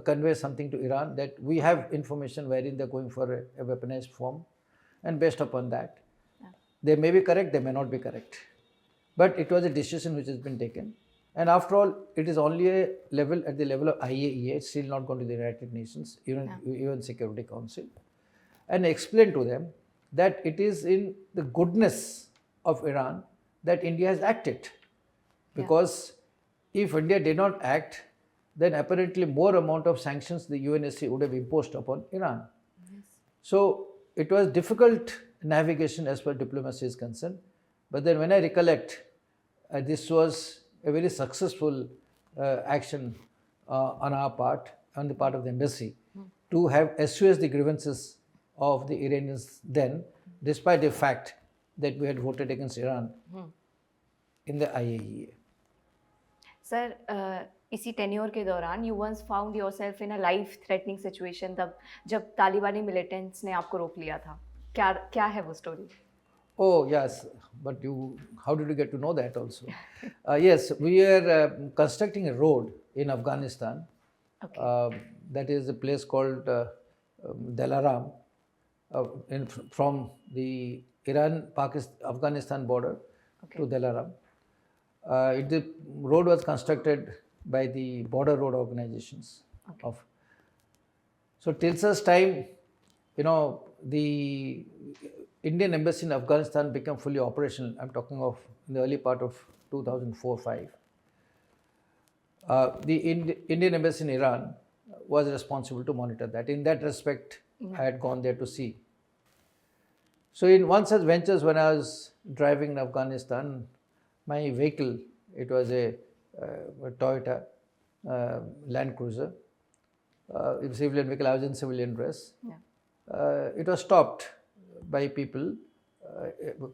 convey something to Iran, that we have information wherein they're going for a weaponized form, and based upon that, they may be correct, they may not be correct. But it was a decision which has been taken. And after all, it is only at the level of IAEA, it's still not gone to the United Nations, even Security Council. And explain to them that it is in the goodness of Iran that India has acted. Because if India did not act, then apparently more amount of sanctions the UNSC would have imposed upon Iran. Yes. So it was difficult navigation as far as diplomacy is concerned. But then when I recollect, this was a very successful action on our part, on the part of the embassy, to have assuaged the grievances of the Iranians then, despite the fact that we had voted against Iran in the IAEA. Sir, इसी tenure के दौरान you once found yourself in a life-threatening situation तब जब तालिबानी militants ने आपको रोक लिया था. क्या है वो story? Oh yes, but how did you get to know that also? Yes, we are constructing a road in Afghanistan. Okay. That is a place called Dalaram, from the Iran-Afghanistan border to Dalaram. The road was constructed by the border road organizations. Okay. So till such time, the Indian embassy in Afghanistan became fully operational. I'm talking of in the early part of 2004-05. The Indian embassy in Iran was responsible to monitor that. In that respect, I had gone there to see. So in one such ventures, when I was driving in Afghanistan, my vehicle, it was a Toyota Land Cruiser, it was a civilian vehicle. I was in civilian dress. Yeah. It was stopped by people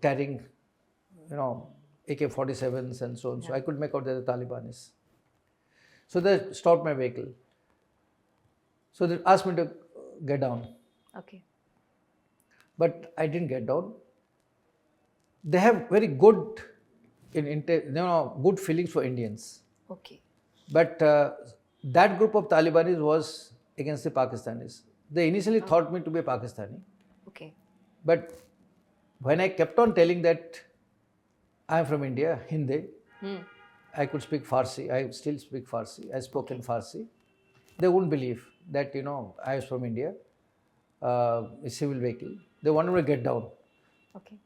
carrying, AK-47s and so on. Yeah. So I could make out that the Talibanis. So they stopped my vehicle. So they asked me to get down. Okay. But I didn't get down. They have very good, good feelings for Indians. Okay. But that group of Talibanis was against the Pakistanis. They initially thought me to be a Pakistani. Okay. But when I kept on telling that I am from India, Hindi, I could speak Farsi, I still speak Farsi, I spoke in Farsi, they wouldn't believe that, I was from India, a civil vehicle. They wanted me to get down. Okay.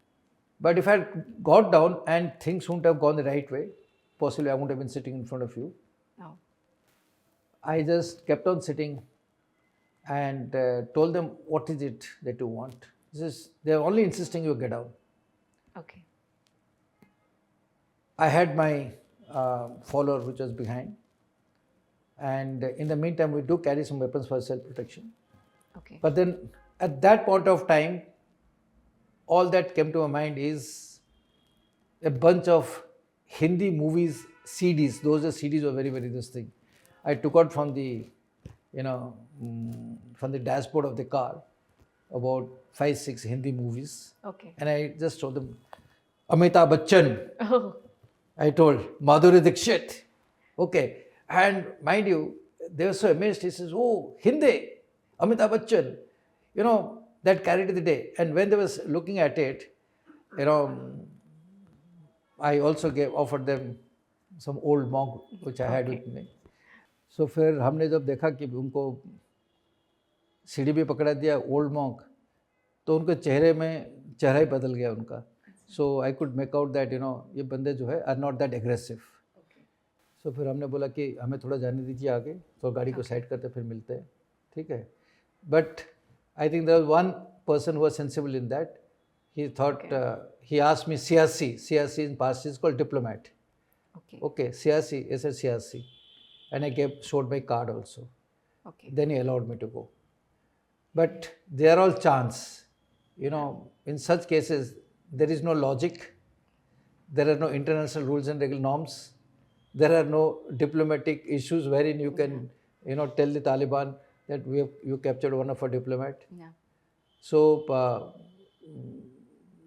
But if I had got down and things wouldn't have gone the right way, possibly I wouldn't have been sitting in front of you. No. I just kept on sitting and told them, what is it that you want? They're only insisting you get down. Okay. I had my follower which was behind, and in the meantime we do carry some weapons for self-protection. Okay. But then at that point of time, all that came to my mind is a bunch of Hindi movies, CDs. Those CDs were very, very this thing. I took out from the, from the dashboard of the car about 5-6 Hindi movies. Okay. And I just showed them Amitabh Bachchan. Oh. I told Madhuri Dixit. Okay. And mind you, they were so amazed. He says, oh, Hindi, Amitabh Bachchan. You know, that carried the day. And when they was looking at it, you know, I also offered them some old monk which I had with me. So फिर हमने जब देखा कि उनको सीढ़ी भी पकड़ा दिया ओल्ड मॉन्क, तो उनके चेहरा ही बदल गया उनका. So I could make out that ये बंदे जो है are not that aggressive. So फिर हमने बोला कि हमें थोड़ा जाने दीजिए आगे, तो गाड़ी को साइड करते फिर मिलते हैं, ठीक है. But I think there was one person who was sensible in that. He thought, he asked me CRC in Parsi is called diplomat. Okay, CRC, I said CRC. And I showed my card also. Then he allowed me to go. But they are all chance. In such cases, there is no logic. There are no international rules and norms. There are no diplomatic issues wherein you can, tell the Taliban that you captured one of our diplomat. Yeah.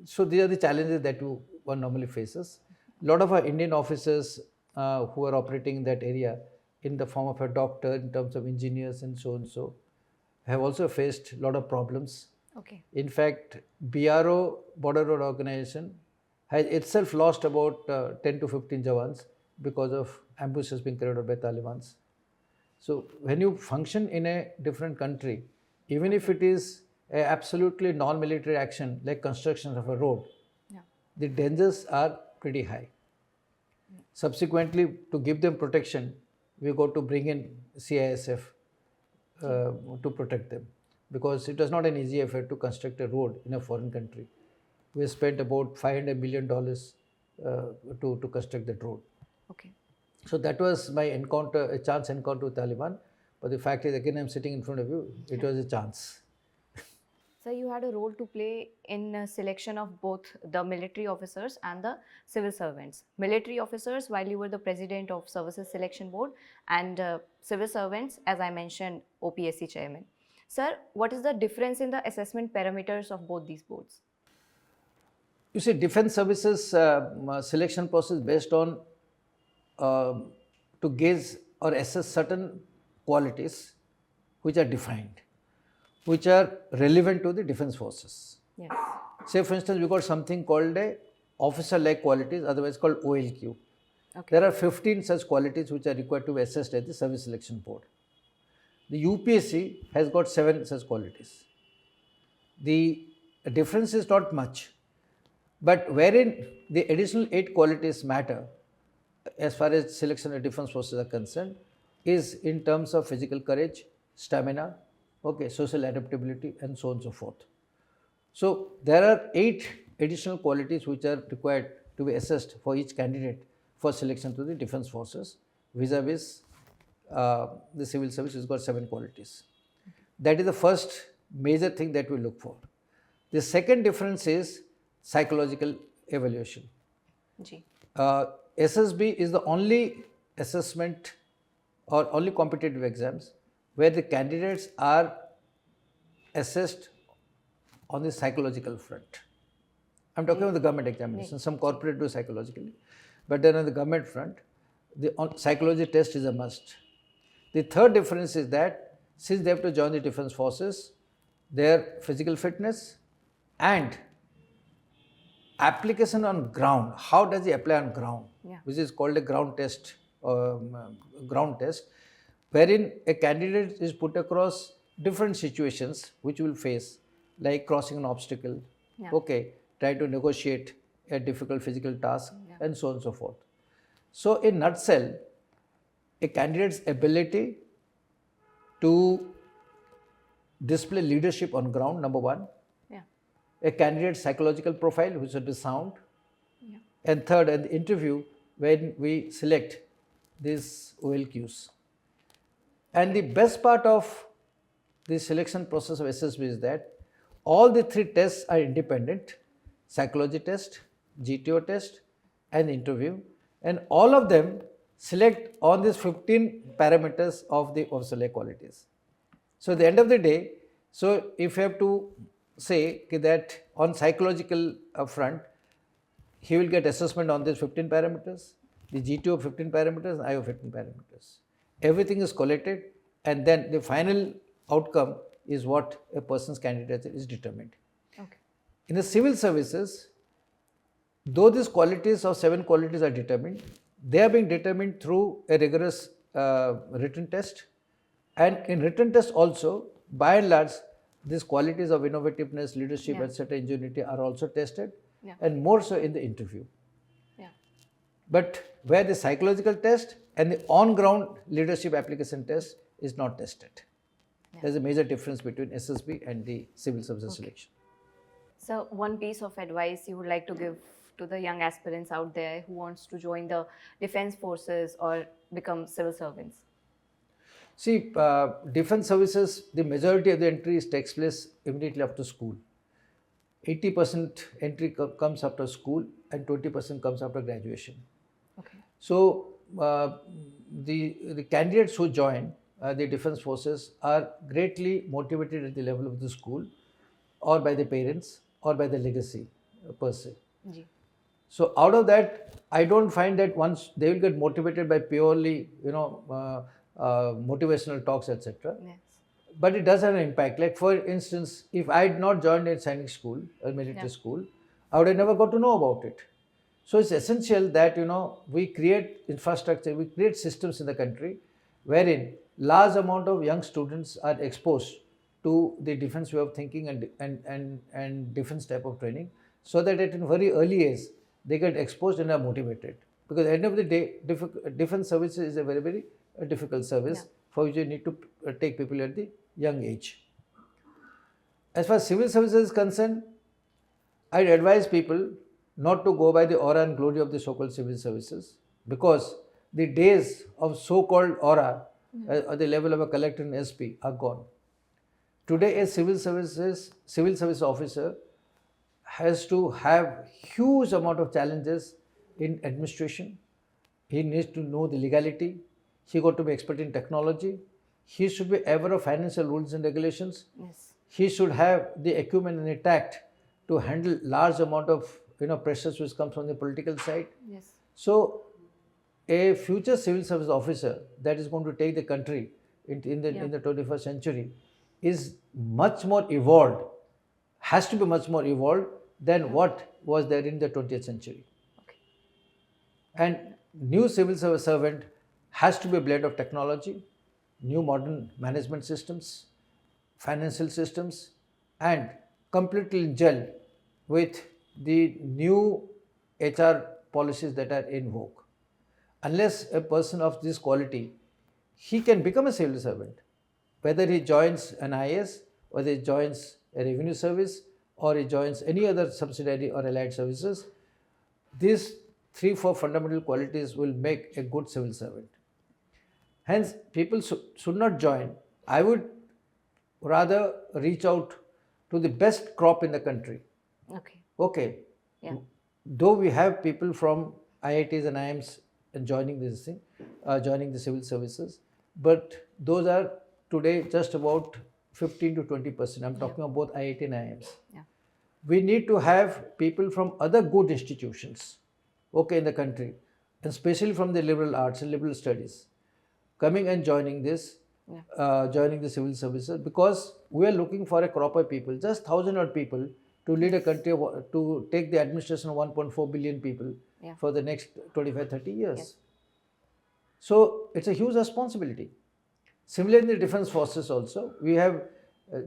So these are the challenges that one normally faces. A lot of our Indian officers who are operating in that area in the form of a doctor, in terms of engineers and so, have also faced a lot of problems. Okay. In fact, BRO, Border Road Organization, has itself lost about 10 to 15 Jawans because of ambushes being carried out by Taliban. So when you function in a different country, even if it is a absolutely non-military action like construction of a road, the dangers are pretty high. Subsequently, to give them protection, we got to bring in CISF to protect them, because it was not an easy effort to construct a road in a foreign country. We spent about $500 million to construct that road. Okay. So that was my encounter, a chance encounter with Taliban. But the fact is, again, I'm sitting in front of you, it was a chance. So you had a role to play in selection of both the military officers and the civil servants. Military officers while you were the president of Services Selection Board, and civil servants, as I mentioned, OPSC chairman. Sir, what is the difference in the assessment parameters of both these boards? You see, defense services selection process based on to gauge or assess certain qualities which are defined, which are relevant to the defense forces. Yes. Say for instance, we got something called a officer-like qualities, otherwise called OLQ. Okay. There are 15 such qualities which are required to be assessed at the Service Selection Board. The UPSC has got 7 such qualities. The difference is not much, but wherein the additional 8 qualities matter as far as selection of defense forces are concerned is in terms of physical courage, stamina, okay, social adaptability, and so on and so forth. So there are 8 additional qualities which are required to be assessed for each candidate for selection to the defense forces, vis-a-vis the civil service has got 7 qualities. That is the first major thing that we look for. The second difference is psychological evaluation. SSB is the only assessment or only competitive exams where the candidates are assessed on the psychological front. I'm talking about the government examination. Some corporate do psychologically, but then on the government front, the psychology test is a must. The third difference is that since they have to join the defense forces, their physical fitness and application on ground, how does he apply on ground, which is called a ground test, wherein a candidate is put across different situations which will face, like crossing an obstacle, okay, try to negotiate a difficult physical task, and so on and so forth. So in nutshell, a candidate's ability to display leadership on ground, number one. A candidate's psychological profile, which should be sound. And third, at the interview, when we select these OLQs. And the best part of the selection process of SSB is that all the 3 tests are independent: psychology test, GTO test, and interview. And all of them select on these 15 parameters of the officer-like qualities. So at the end of the day, so if you have to say that on psychological front, he will get assessment on these 15 parameters, the GTO 15 parameters, and IO 15 parameters. Everything is collected, and then the final outcome is what a person's candidature is determined. Okay. In the civil services, though these qualities of 7 qualities are determined, they are being determined through a rigorous written test, and in written test also, by and large, these qualities of innovativeness, leadership, etc., ingenuity are also tested, and more so in the interview. But where the psychological test and the on-ground leadership application test is not tested. There's a major difference between SSB and the civil services selection. So, one piece of advice you would like to give to the young aspirants out there who wants to join the defense forces or become civil servants? See, defense services, the majority of the entries takes place immediately after school. 80% entry comes after school and 20% comes after graduation. Okay. So, the candidates who join the defense forces are greatly motivated at the level of the school or by the parents or by the legacy per se. So, out of that, I don't find that once they will get motivated by purely, motivational talks, etc. Yes. But it does have an impact. Like for instance, if I had not joined a sainik school or military school, I would have never got to know about it. So it's essential that we create infrastructure, we create systems in the country wherein large amount of young students are exposed to the defense way of thinking and defense type of training, so that at a very early age they get exposed and are motivated. Because at the end of the day, defense services is a very, very difficult service for which you need to take people at the young age. As far as civil services is concerned, I'd advise people not to go by the aura and glory of the so-called civil services, because the days of so-called aura at the level of a collector and SP are gone. Today, a civil service officer has to have huge amount of challenges in administration. He needs to know the legality. He got to be expert in technology. He should be aware of financial rules and regulations. Yes. He should have the acumen and the tact to handle large amount of pressures which comes from the political side. Yes. So, a future civil service officer that is going to take the country in the 21st century is much more evolved, has to be much more evolved than what was there in the 20th century. Okay. And new civil service servant has to be a blend of technology, new modern management systems, financial systems, and completely gel with the new HR policies that are in vogue. Unless a person of this quality, he can become a civil servant, whether he joins an IAS, whether he joins a revenue service, or he joins any other subsidiary or allied services. These 3-4 fundamental qualities will make a good civil servant. Hence, people should not join. I would rather reach out to the best crop in the country. Okay. Yeah. Though we have people from IITs and IIMs joining this thing, joining the civil services, but those are today just about 15 to 20%. I'm talking about both IIT and IIMs. Yeah. We need to have people from other good institutions, in the country, and especially from the liberal arts and liberal studies, coming and joining this, joining the civil services, because we are looking for a crop of people, just 1,000 odd people to lead a country, to take the administration of 1.4 billion people for the next 25-30 years. Yes. So it's a huge responsibility. Similarly, in the defense forces also, we have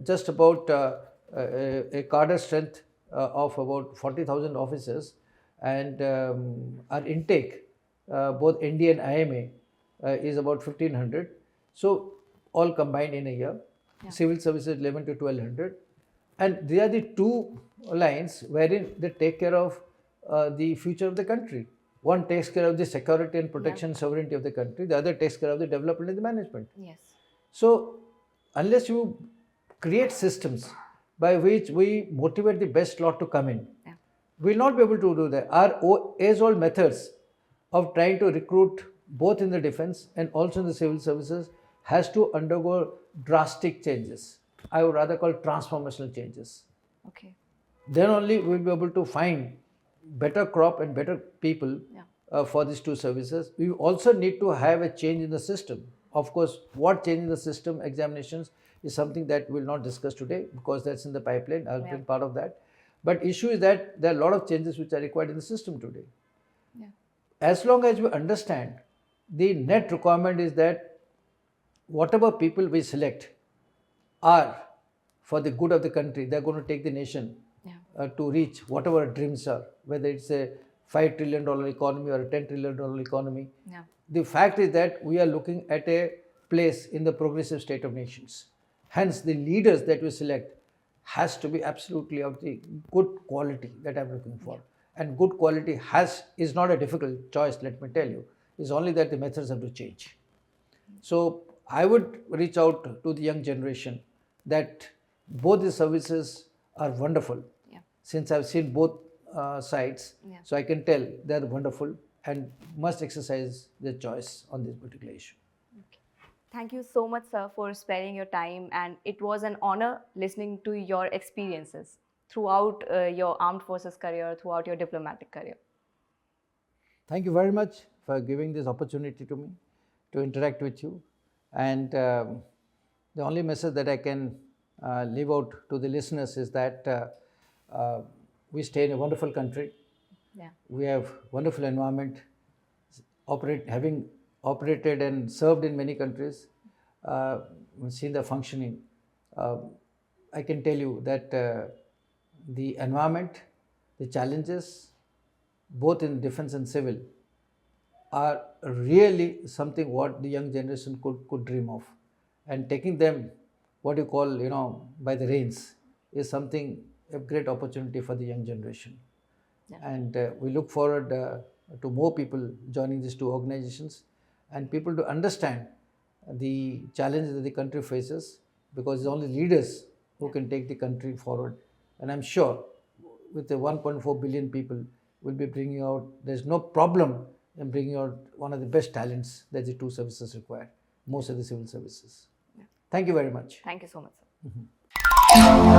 just about a cadre strength of about 40,000 officers, and our intake, both ND and IMA, is about 1,500. So all combined in a year, civil services 11 to 1,200, and they are the two lines wherein they take care of the future of the country. One takes care of the security and protection, sovereignty of the country. The other takes care of the development and the management. Yes. So, unless you create systems by which we motivate the best lot to come in, we will not be able to do that. Our age-old methods of trying to recruit both in the defense and also in the civil services has to undergo drastic changes. I would rather call transformational changes. Okay. Then only we will be able to find better crop and better people for these two services. We also need to have a change in the system. Of course, what change in the system examinations is something that we'll not discuss today because that's in the pipeline. I'll bring part of that. But issue is that there are a lot of changes which are required in the system today. As long as we understand, the net requirement is that whatever people we select are for the good of the country, they're going to take the nation to reach whatever dreams are, whether it's a $5 trillion economy or a $10 trillion economy. The fact is that we are looking at a place in the progressive state of nations. Hence, the leaders that we select has to be absolutely of the good quality that I'm looking for. And good quality is not a difficult choice, let me tell you. It's only that the methods have to change. So I would reach out to the young generation that both the services are wonderful. Since I've seen both sides, so I can tell they're wonderful and must exercise their choice on this particular issue. Thank you so much, sir, for sparing your time, and it was an honor listening to your experiences throughout your armed forces career, throughout your diplomatic career. Thank you very much for giving this opportunity to me to interact with you. And the only message that I can leave out to the listeners is that we stay in a wonderful country. We have wonderful environment, having operated and served in many countries, seen the functioning. I can tell you that the environment, the challenges, both in defense and civil, are really something what the young generation could dream of. And taking them, what you call, by the reins, is something, a great opportunity for the young generation. And we look forward to more people joining these two organizations and people to understand the challenges that the country faces, because it's only leaders who can take the country forward. And I'm sure with the 1.4 billion people, we'll be bringing out, there's no problem in bringing out one of the best talents that the two services require, most of the civil services. Thank you very much. Thank you so much, sir.